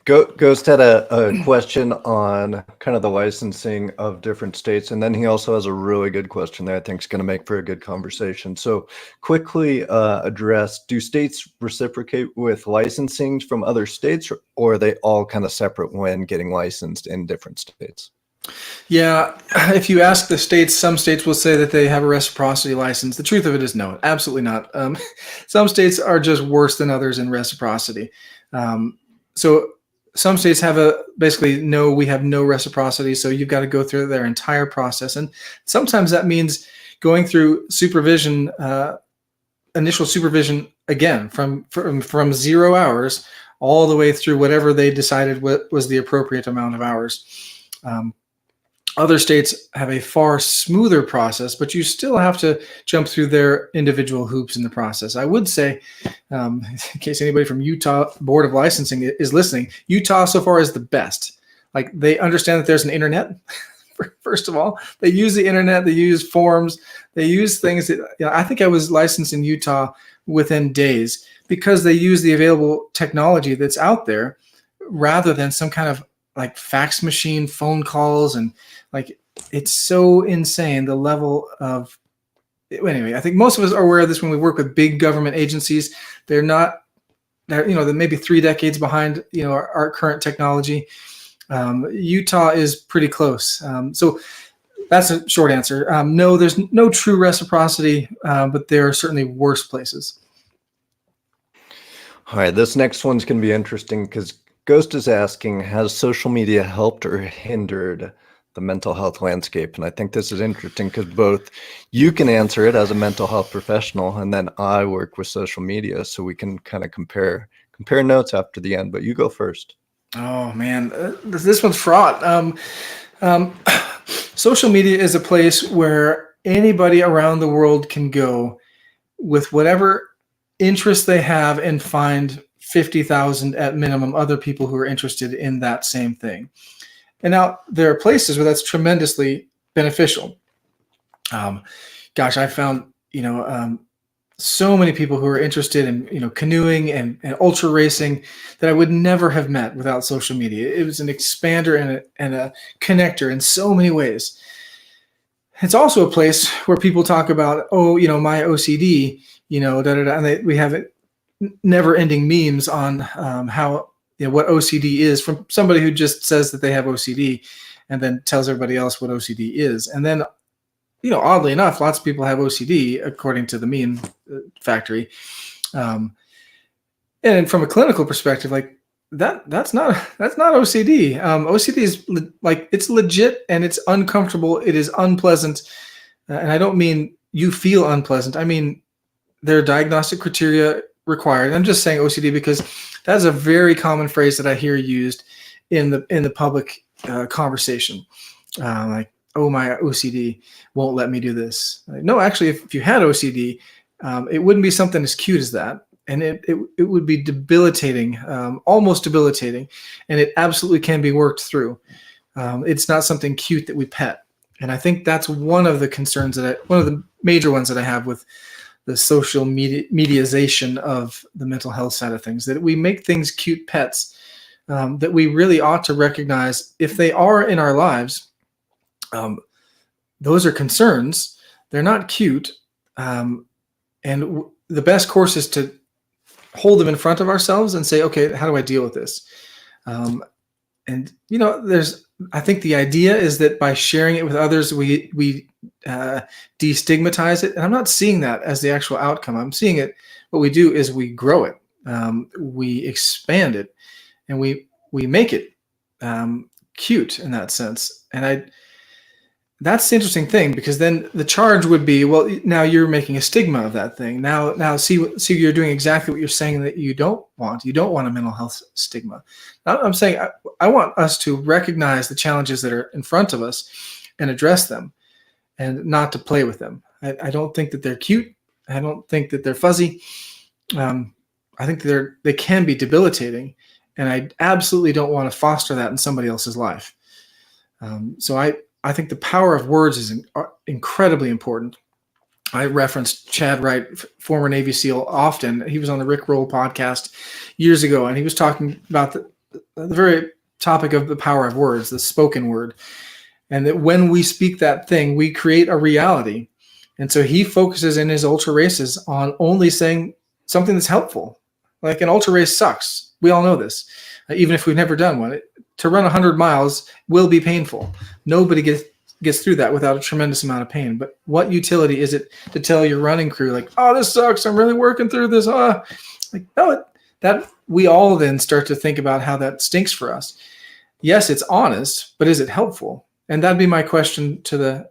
Ghost had a question on kind of the licensing of different states, and then he also has a really good question that I think is going to make for a good conversation. So quickly address, do states reciprocate with licensing from other states, or are they all kind of separate when getting licensed in different states? Yeah, if you ask the states, some states will say that they have a reciprocity license. The truth of it is no, absolutely not. Some states are just worse than others in reciprocity. So some states have we have no reciprocity. So you've got to go through their entire process. And sometimes that means going through supervision, initial supervision again, from 0 hours all the way through whatever they decided was the appropriate amount of hours. Other states have a far smoother process, but you still have to jump through their individual hoops in the process. I would say, in case anybody from Utah Board of Licensing is listening, Utah so far is the best. Like, they understand that there's an internet. First of all, they use the internet, they use forms, they use things that, I think I was licensed in Utah within days, because they use the available technology that's out there rather than some kind of like fax machine phone calls. And like, it's so insane, the level of anyway, I think most of us are aware of this when we work with big government agencies. They're maybe 3 decades behind, our current technology. Utah is pretty close. So that's a short answer. No, there's no true reciprocity, but there are certainly worse places. All right, this next one's going to be interesting because Ghost is asking, has social media helped or hindered the mental health landscape? And I think this is interesting because both you can answer it as a mental health professional, and then I work with social media, so we can kind of compare notes after the end. But you go first. Oh man, this one's fraught. Social media is a place where anybody around the world can go with whatever interest they have and find 50,000 at minimum other people who are interested in that same thing. And now there are places where that's tremendously beneficial. I found, so many people who are interested in, canoeing and ultra racing that I would never have met without social media. It was an expander and a connector in so many ways. It's also a place where people talk about, my OCD, and we have never-ending memes on how, what OCD is from somebody who just says that they have OCD and then tells everybody else what OCD is. And then, oddly enough, lots of people have OCD according to the meme factory. And from a clinical perspective, like that's not OCD. OCD is it's legit and it's uncomfortable. It is unpleasant. And I don't mean you feel unpleasant. I mean, there are diagnostic criteria required. I'm just saying OCD because that's a very common phrase that I hear used in the public conversation. Oh, my OCD won't let me do this. No, actually, if you had OCD, it wouldn't be something as cute as that. And it would be debilitating, almost debilitating. And it absolutely can be worked through. It's not something cute that we pet. And I think that's one of the concerns one of the major ones that I have with the social mediazation of the mental health side of things, that we make things cute pets, that we really ought to recognize if they are in our lives. Those are concerns. They're not cute. And the best course is to hold them in front of ourselves and say, okay, how do I deal with this? I think the idea is that by sharing it with others, we destigmatize it. And I'm not seeing that as the actual outcome. I'm seeing it. What we do is we grow it. We expand it, and we make it cute in that sense. And that's the interesting thing, because then the charge would be, well, now you're making a stigma of that thing. Now see you're doing exactly what you're saying that you don't want. You don't want a mental health stigma. Now, I'm saying I want us to recognize the challenges that are in front of us and address them, and not to play with them. I don't think that they're cute. I don't think that they're fuzzy. I think they can be debilitating, and I absolutely don't want to foster that in somebody else's life. So I think the power of words is incredibly important. I referenced Chad Wright, former Navy SEAL, often. He was on the Rick Roll podcast years ago, and he was talking about the very topic of the power of words, the spoken word, and that when we speak that thing, we create a reality. And so he focuses in his ultra races on only saying something that's helpful. Like, an ultra race sucks. We all know this, even if we've never done one. To run 100 miles will be painful. Nobody gets through that without a tremendous amount of pain. But what utility is it to tell your running crew, like, oh, this sucks, I'm really working through this. That we all then start to think about how that stinks for us. Yes, it's honest, but is it helpful? And that'd be my question to the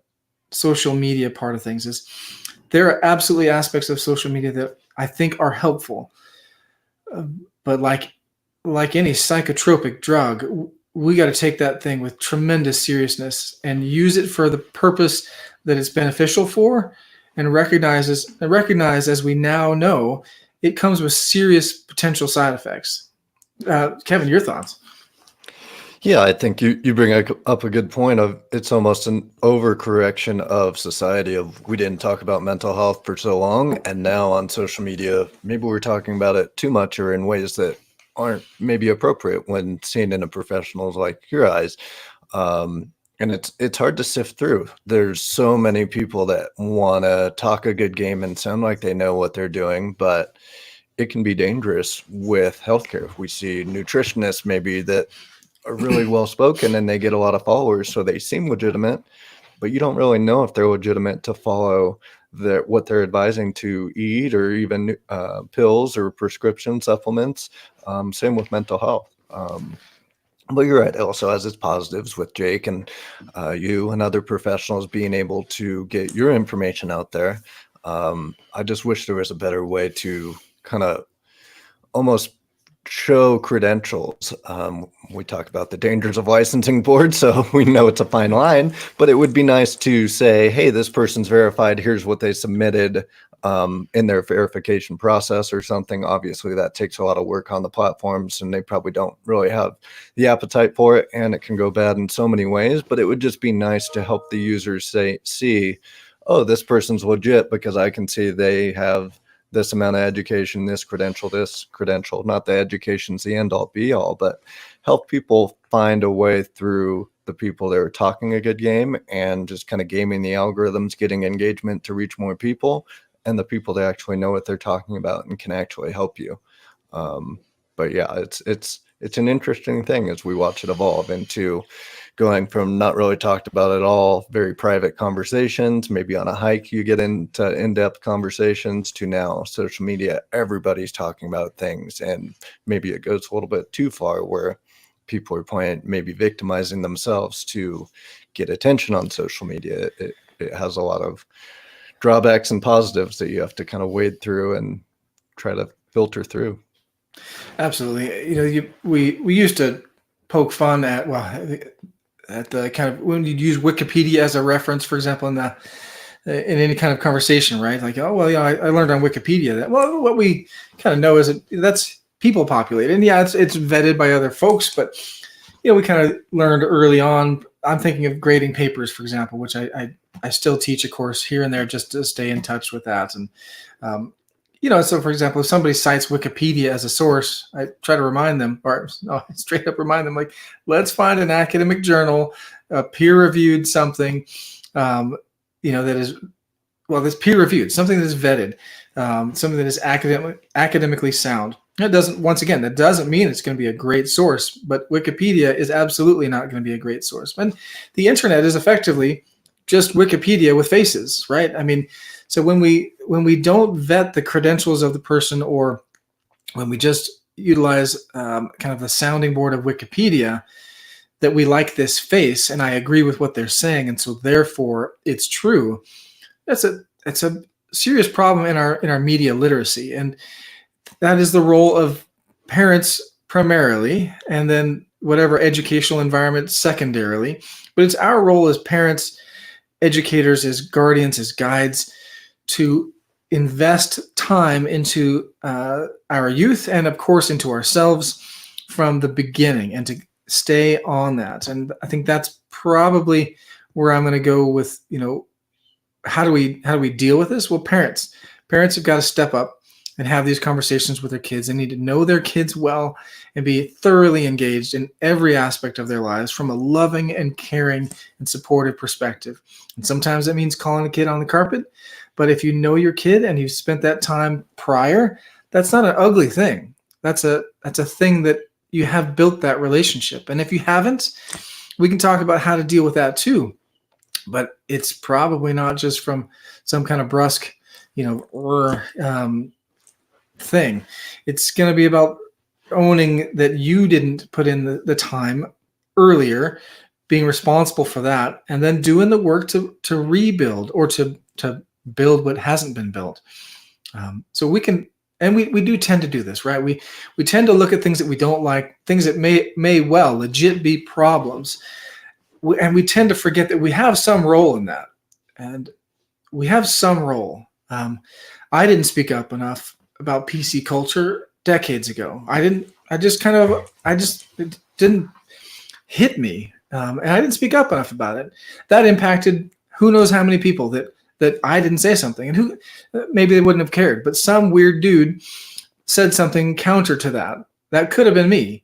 social media part of things. Is there are absolutely aspects of social media that I think are helpful, but like any psychotropic drug, we got to take that thing with tremendous seriousness and use it for the purpose that it's beneficial for, and recognize, as we now know, it comes with serious potential side effects. Kevin, your thoughts? Yeah, I think you bring up a good point of it's almost an overcorrection of society of we didn't talk about mental health for so long, and now on social media, maybe we're talking about it too much or in ways that aren't maybe appropriate when seen in a professional's like your eyes. And And it's hard to sift through. There's so many people that want to talk a good game and sound like they know what they're doing, but it can be dangerous with healthcare. We see nutritionists maybe that are really well spoken and they get a lot of followers, so they seem legitimate, but you don't really know if they're legitimate to follow what they're advising to eat, or even pills or prescription supplements. Same with mental health. But you're right, it also has its positives with Jake and you and other professionals being able to get your information out there. I just wish there was a better way to kind of almost show credentials. We talk about the dangers of licensing boards, so we know it's a fine line, but it would be nice to say, hey, this person's verified, here's what they submitted in their verification process or something. Obviously, that takes a lot of work on the platforms, and they probably don't really have the appetite for it, and it can go bad in so many ways, but it would just be nice to help the users see, oh, this person's legit because I can see they have this amount of education, this credential, not the education's the end all be all, but help people find a way through the people that are talking a good game and just kind of gaming the algorithms, getting engagement to reach more people, and the people that actually know what they're talking about and can actually help you. But yeah, it's an interesting thing as we watch it evolve into going from not really talked about at all, very private conversations, maybe on a hike you get into in-depth conversations, to now social media, everybody's talking about things, and maybe it goes a little bit too far where people are maybe victimizing themselves to get attention on social media. It has a lot of drawbacks and positives that you have to kind of wade through and try to filter through. Absolutely. We used to poke fun at the kind of when you'd use Wikipedia as a reference, for example, in any kind of conversation, right? Like, oh, well, I learned on Wikipedia that. Well, what we kind of know is that's people populated, and it's vetted by other folks, but we kind of learned early on. I'm thinking of grading papers, for example, which I still teach a course here and there just to stay in touch with that. And so for example, if somebody cites Wikipedia as a source, I try to remind them, or straight up remind them, like, let's find an academic journal, peer-reviewed something, that is, that's peer-reviewed, something that is vetted, something that is academically sound. That doesn't mean it's going to be a great source, but Wikipedia is absolutely not going to be a great source. And the internet is effectively just Wikipedia with faces, right? I mean, so when we don't vet the credentials of the person, or when we just utilize kind of the sounding board of Wikipedia, that we like this face and I agree with what they're saying, and so therefore it's true. It's a serious problem in our media literacy, and that is the role of parents primarily, and then whatever educational environment secondarily. But it's our role as parents, educators, as guardians, as guides, to invest time into our youth and, of course, into ourselves from the beginning, and to stay on that. And I think that's probably where I'm going to go with, how do we deal with this? Well, parents have got to step up and have these conversations with their kids. They need to know their kids well and be thoroughly engaged in every aspect of their lives from a loving and caring and supportive perspective. And sometimes that means calling a kid on the carpet. But if you know your kid and you've spent that time prior, that's not an ugly thing. That's a thing that you have built that relationship. And if you haven't, we can talk about how to deal with that too. But it's probably not just from some kind of brusque, thing. It's going to be about owning that you didn't put in the time earlier, being responsible for that, and then doing the work to rebuild, or to build what hasn't been built. So we can, and we do tend to do this, right? We tend to look at things that we don't like, things that may well legit be problems, and we tend to forget that we have some role in that, and we have some role. I didn't speak up enough about PC culture decades ago. It didn't hit me, and I didn't speak up enough about it. That impacted who knows how many people that I didn't say something, and who maybe they wouldn't have cared, but some weird dude said something counter to that. That could have been me,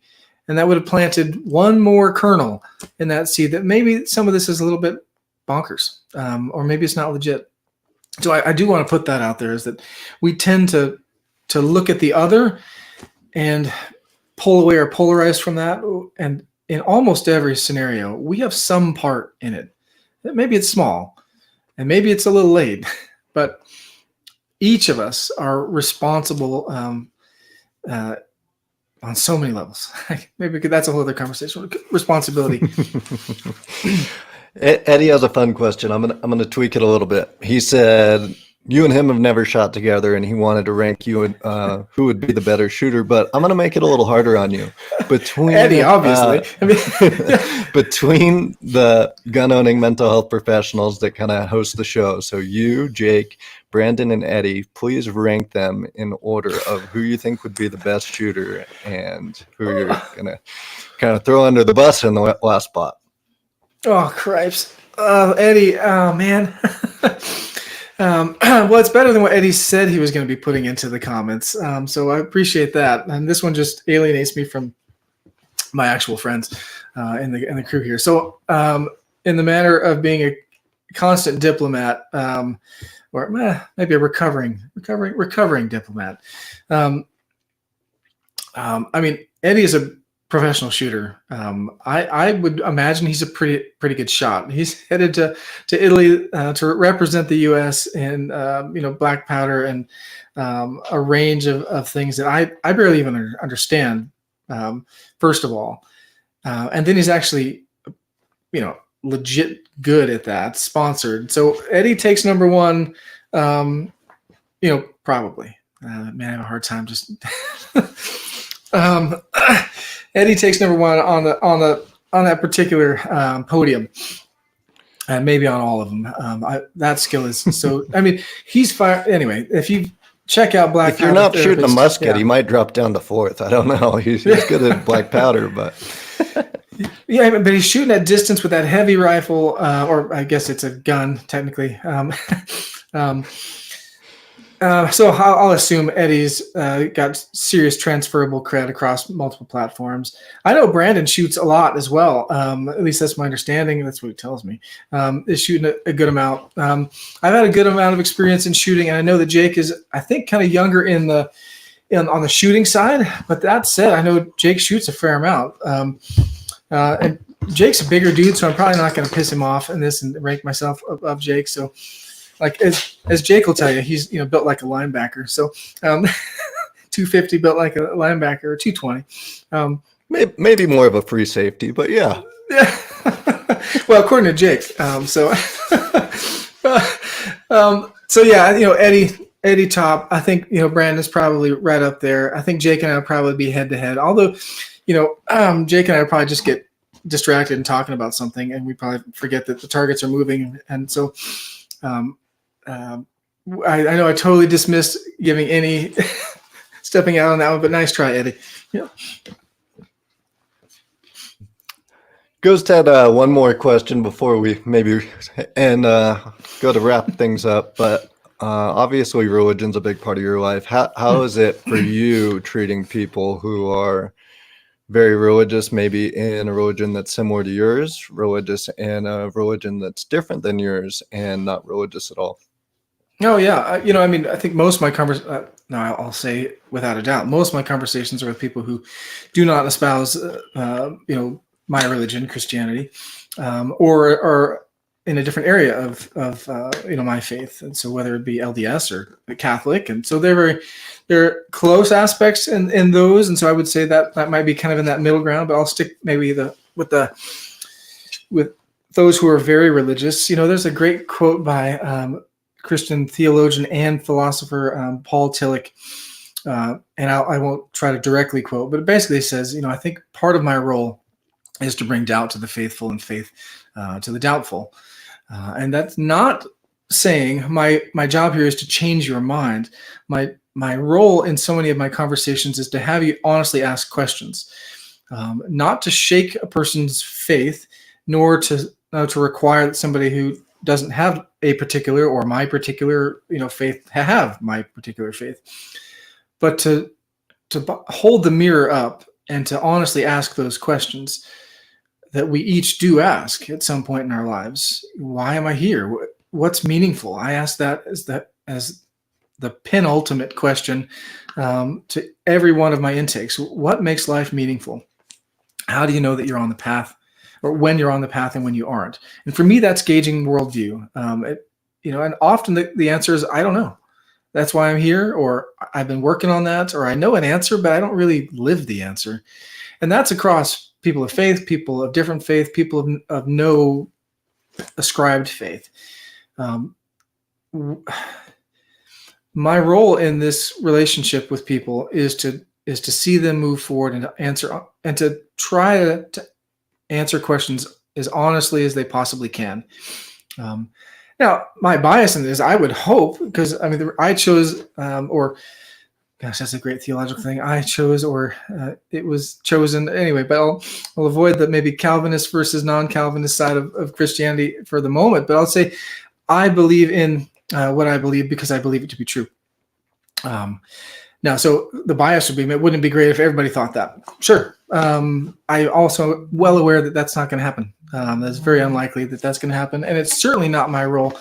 And that would have planted one more kernel in that seed that maybe some of this is a little bit bonkers, or maybe it's not legit. So I do want to put that out there, is that we tend to look at the other and pull away or polarize from that. And in almost every scenario, we have some part in it. Maybe it's small and maybe it's a little late, but each of us are responsible on so many levels. Maybe that's a whole other conversation. Responsibility. Eddie has a fun question. I'm gonna tweak it a little bit. He said you and him have never shot together, and he wanted to rank you and who would be the better shooter. But I'm gonna make it a little harder on you. Between Eddie, obviously. Between the gun-owning mental health professionals that kind of host the show, so you, Jake, Brandon, and Eddie, please rank them in order of who you think would be the best shooter and who you're gonna kind of throw under the bus in the last spot. Oh, cripes. Eddie, oh, man. Well, it's better than what Eddie said he was going to be putting into the comments. So I appreciate that. And this one just alienates me from my actual friends in the crew here. So in the matter of being a constant diplomat, or maybe a recovering diplomat. I mean, Eddie is a professional shooter. I would imagine he's a pretty good shot. He's headed to Italy to represent the U.S. in black powder and a range of things that I barely even understand. First of all, and then he's actually legit good at that. Sponsored. So Eddie takes number one. Probably. Man, I have a hard time just. Eddie takes number one on that particular podium, and maybe on all of them. That skill is so. I mean, he's fire. Anyway, if you check out Black, if you're not shooting a musket, he might drop down to fourth. I don't know. He's good at black powder, but yeah, but he's shooting at distance with that heavy rifle, or I guess it's a gun technically. So I'll assume Eddie's got serious transferable cred across multiple platforms. I know Brandon shoots a lot as well. At least that's my understanding. That's what he tells me. Is shooting a good amount. I've had a good amount of experience in shooting, and I know that Jake is, I think, kind of younger on the shooting side. But that said, I know Jake shoots a fair amount. And Jake's a bigger dude, so I'm probably not going to piss him off in this and rank myself above Jake. So. Like as Jake will tell you, he's built like a linebacker. So 250 built like a linebacker, or 220. Maybe more of a free safety, but yeah. Well, according to Jake. So yeah, Eddie top. I think Brandon's probably right up there. I think Jake and I will probably be head to head. Although, Jake and I will probably just get distracted and talking about something, and we probably forget that the targets are moving, and so. I know I totally dismissed giving any stepping out on that one, but nice try, Eddie. Yeah. Ghost had one more question before we maybe go to wrap things up. But obviously, religion's a big part of your life. How is it for you treating people who are very religious, maybe in a religion that's similar to yours, religious in a religion that's different than yours, and not religious at all? Oh yeah, I think most of my I'll say without a doubt, most of my conversations are with people who do not espouse, my religion, Christianity, or are in a different area of my faith, and so whether it be LDS or Catholic, and so there are close aspects in those, and so I would say that might be kind of in that middle ground, but I'll stick maybe with those who are very religious. There's a great quote by Christian theologian and philosopher Paul Tillich, and I won't try to directly quote, but it basically says, I think part of my role is to bring doubt to the faithful and faith to the doubtful, and that's not saying my job here is to change your mind. My role in so many of my conversations is to have you honestly ask questions, not to shake a person's faith, nor to require that somebody who doesn't have a particular or my particular faith have my particular faith, but to hold the mirror up and to honestly ask those questions that we each do ask at some point in our lives. Why am I here? What's meaningful? I ask that as the penultimate question to every one of my intakes. What makes life meaningful? How do you know that you're on the path, or when you're on the path and when you aren't? And for me, that's gauging worldview. And often the answer is, I don't know. That's why I'm here, or I've been working on that, or I know an answer, but I don't really live the answer. And that's across people of faith, people of different faith, people of no ascribed faith. My role in this relationship with people is to see them move forward and to try to answer questions as honestly as they possibly can. Now, my bias in this, I would hope, because I chose, or gosh, that's a great theological thing. I chose, or it was chosen anyway. But I'll avoid the maybe Calvinist versus non-Calvinist side of Christianity for the moment. But I'll say I believe in what I believe because I believe it to be true. Now, so the bias would be, it wouldn't be great if everybody thought that. Sure. I also well aware that that's not going to happen. That's very unlikely that that's going to happen. And it's certainly not my role,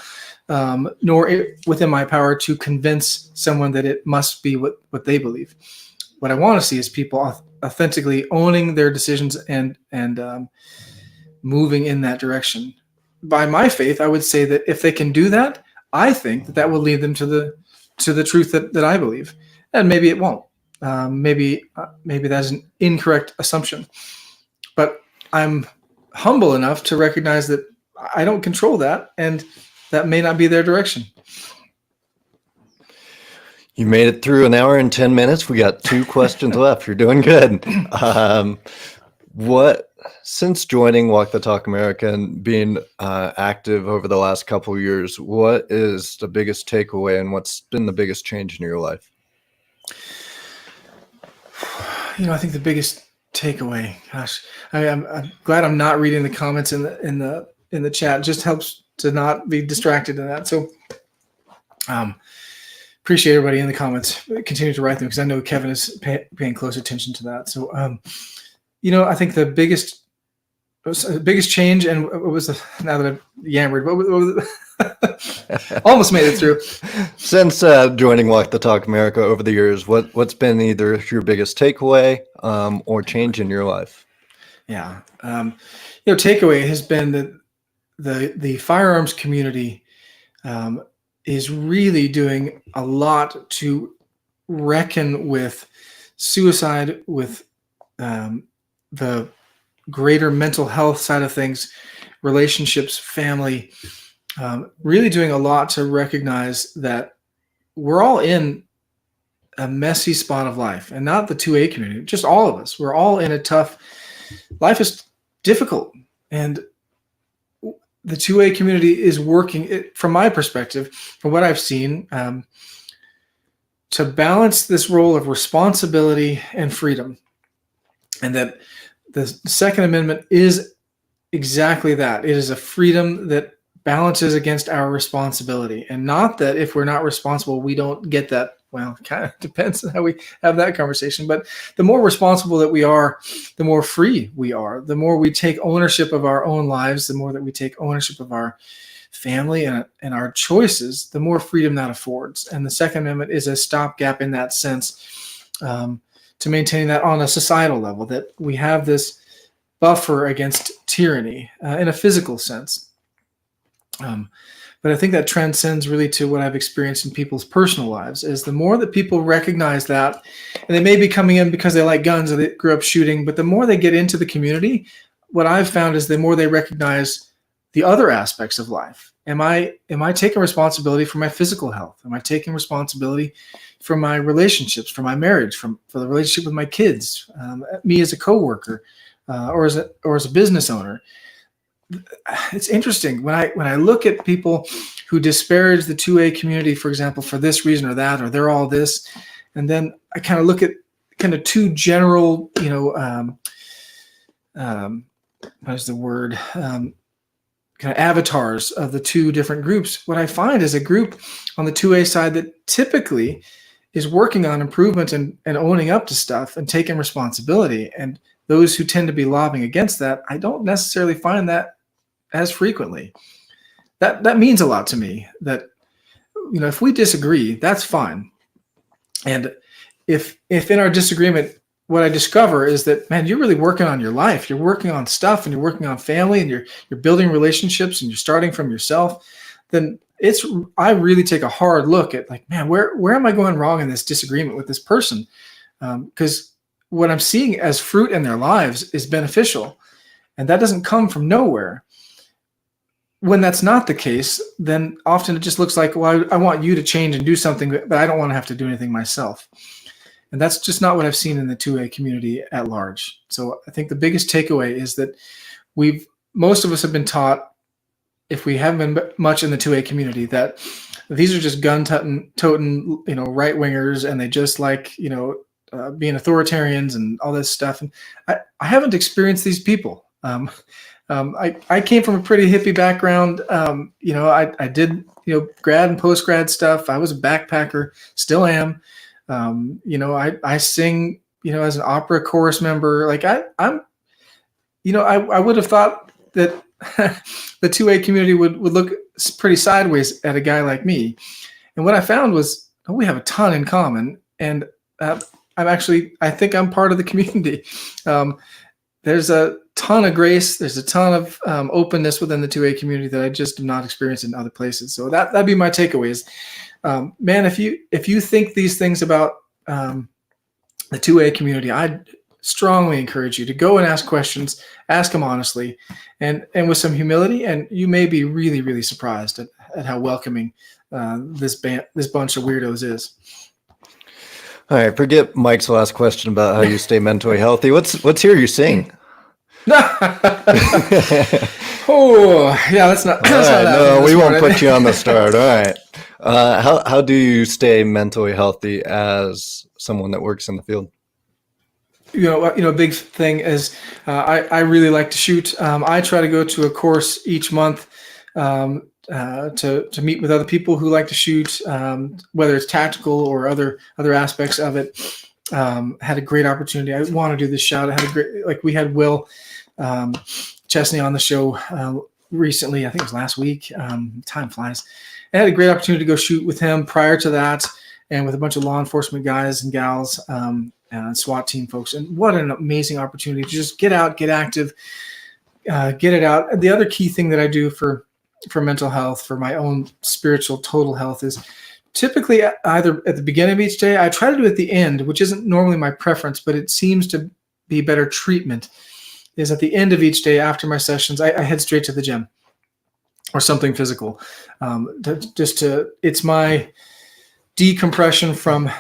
nor within my power to convince someone that it must be what they believe. What I want to see is people authentically owning their decisions and moving in that direction. By my faith, I would say that if they can do that, I think that will lead them to the truth that I believe. And maybe it won't. Maybe that's an incorrect assumption. But I'm humble enough to recognize that I don't control that, and that may not be their direction. You made it through an hour and 10 minutes. We got 2 questions left. You're doing good. Since joining Walk the Talk America and being active over the last couple of years, what is the biggest takeaway and what's been the biggest change in your life? I think the biggest takeaway, gosh, I'm glad I'm not reading the comments in the chat. It just helps to not be distracted in that. So appreciate everybody in the comments. Continue to write them because I know Kevin is paying close attention to that. So I think the biggest change, and what was now that I've yammered, what was almost made it through. Since joining Walk the Talk America over the years, what's been either your biggest takeaway or change in your life? Yeah, takeaway has been that the firearms community is really doing a lot to reckon with suicide, with the greater mental health side of things, relationships, family. Really doing a lot to recognize that we're all in a messy spot of life, and not the 2A community, just all of us. We're all in a tough, life is difficult, and the 2A community is working, from my perspective, from what I've seen, to balance this role of responsibility and freedom. And that the Second Amendment is exactly that. It is a freedom that balances against our responsibility, and not that if we're not responsible, we don't get that. Well, it kind of depends on how we have that conversation. But the more responsible that we are, the more free we are. The more we take ownership of our own lives, the more that we take ownership of our family and our choices, the more freedom that affords. And the Second Amendment is a stopgap in that sense, to maintain that on a societal level, that we have this buffer against tyranny in a physical sense. But I think that transcends really to what I've experienced in people's personal lives, is the more that people recognize that, and they may be coming in because they like guns or they grew up shooting, but the more they get into the community, what I've found is the more they recognize the other aspects of life. Am I taking responsibility for my physical health? Am I taking responsibility for my relationships, for my marriage, for the relationship with my kids, me as a coworker, or as a business owner? It's interesting when I look at people who disparage the 2A community, for example, for this reason or that, or they're all this, and then I kind of look at kind of two general, what is the word, kind of avatars of the two different groups. What I find is a group on the 2A side that typically is working on improvement and owning up to stuff and taking responsibility. And those who tend to be lobbying against that, I don't necessarily find that as frequently. That means a lot to me, that, if we disagree, that's fine. And if in our disagreement, what I discover is that, man, you're really working on your life. You're working on stuff, and you're working on family, and you're building relationships, and you're starting from yourself. Then I really take a hard look at, like, man, where am I going wrong in this disagreement with this person? Because what I'm seeing as fruit in their lives is beneficial, and that doesn't come from nowhere. When that's not the case, then often it just looks like, well, I want you to change and do something, but I don't want to have to do anything myself. And that's just not what I've seen in the 2A community at large. So I think the biggest takeaway is that most of us have been taught, if we haven't been much in the 2A community, that these are just gun-toting, right-wingers, and they just like, being authoritarians and all this stuff. And I haven't experienced these people. I came from a pretty hippie background. I did, grad and post-grad stuff. I was a backpacker, still am. I sing, as an opera chorus member. Like I would have thought that the 2A community would look pretty sideways at a guy like me. And what I found was, we have a ton in common. And I think I'm part of the community. There's a ton of grace. There's a ton of openness within the 2A community that I just have not experienced in other places. So that'd be my takeaways. Man, if you think these things about the 2A community, I strongly encourage you to go and ask questions, ask them honestly, and with some humility, and you may be really, really surprised at how welcoming this bunch of weirdos is. All right, forget Mike's last question about how you stay mentally healthy. Let's hear you sing. Oh, yeah, that's not. That's all right, not no, we won't put you on the start. All right. How do you stay mentally healthy as someone that works in the field? A big thing is I really like to shoot. I try to go to a course each month to meet with other people who like to shoot, whether it's tactical or other aspects of it. Had a great opportunity. I want to do this shout. I had we had Will Chesney on the show recently. I think it was last week. Time flies. I had a great opportunity to go shoot with him prior to that, and with a bunch of law enforcement guys and gals, SWAT team folks. And what an amazing opportunity to just get out, get active, get it out. The other key thing that I do for mental health, for my own spiritual total health, is typically either at the beginning of each day. I try to do it at the end, which isn't normally my preference, but it seems to be better treatment, is at the end of each day after my sessions, I head straight to the gym or something physical. It's my decompression from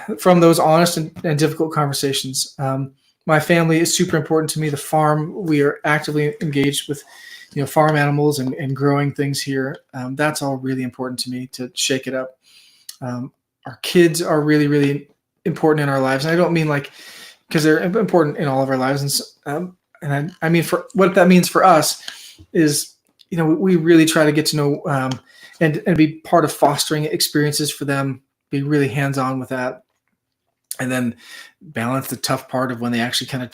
those honest and difficult conversations. My family is super important to me. The farm, we are actively engaged with farm animals and growing things here. That's all really important to me, to shake it up. Our kids are really, really important in our lives. And I don't mean because they're important in all of our lives. And I mean, for what that means for us is, we really try to get to know and be part of fostering experiences for them, be really hands-on with that. And then balance the tough part of when they actually kind of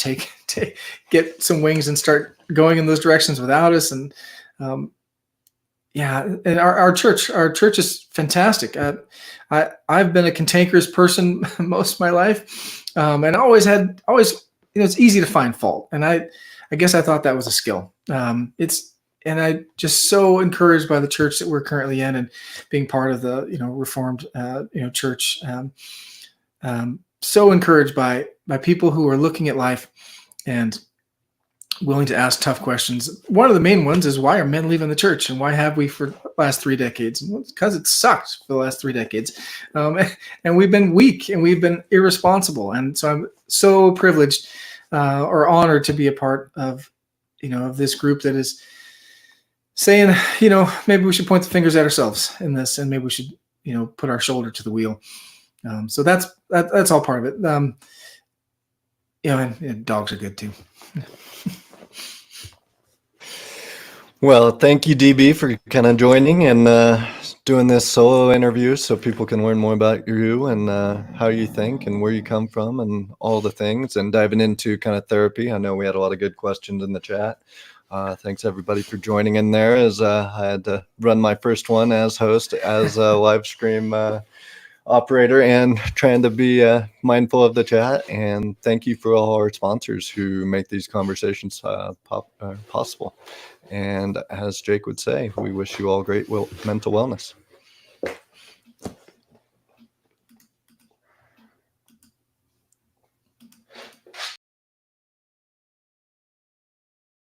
get some wings and start going in those directions without us. And and our church is fantastic. I've been a cantankerous person most of my life, and always it's easy to find fault. And I guess I thought that was a skill. And I just so encouraged by the church that we're currently in and being part of the Reformed church. So encouraged by people who are looking at life and willing to ask tough questions. One of the main ones is, why are men leaving the church, and why have we for the last 3 decades? And it's because it sucked for the last 3 decades, and we've been weak and we've been irresponsible. And so I'm so privileged or honored to be a part of of this group that is saying, maybe we should point the fingers at ourselves in this, and maybe we should put our shoulder to the wheel. So that's all part of it. And dogs are good too. Well, thank you, DB, for kind of joining and doing this solo interview so people can learn more about you and how you think and where you come from and all the things, and diving into kind of therapy. I know we had a lot of good questions in the chat. Thanks everybody for joining in there, as I had to run my first one as host, as a live stream operator, and trying to be mindful of the chat. And thank you for all our sponsors who make these conversations possible. And as Jake would say, we wish you all great mental wellness.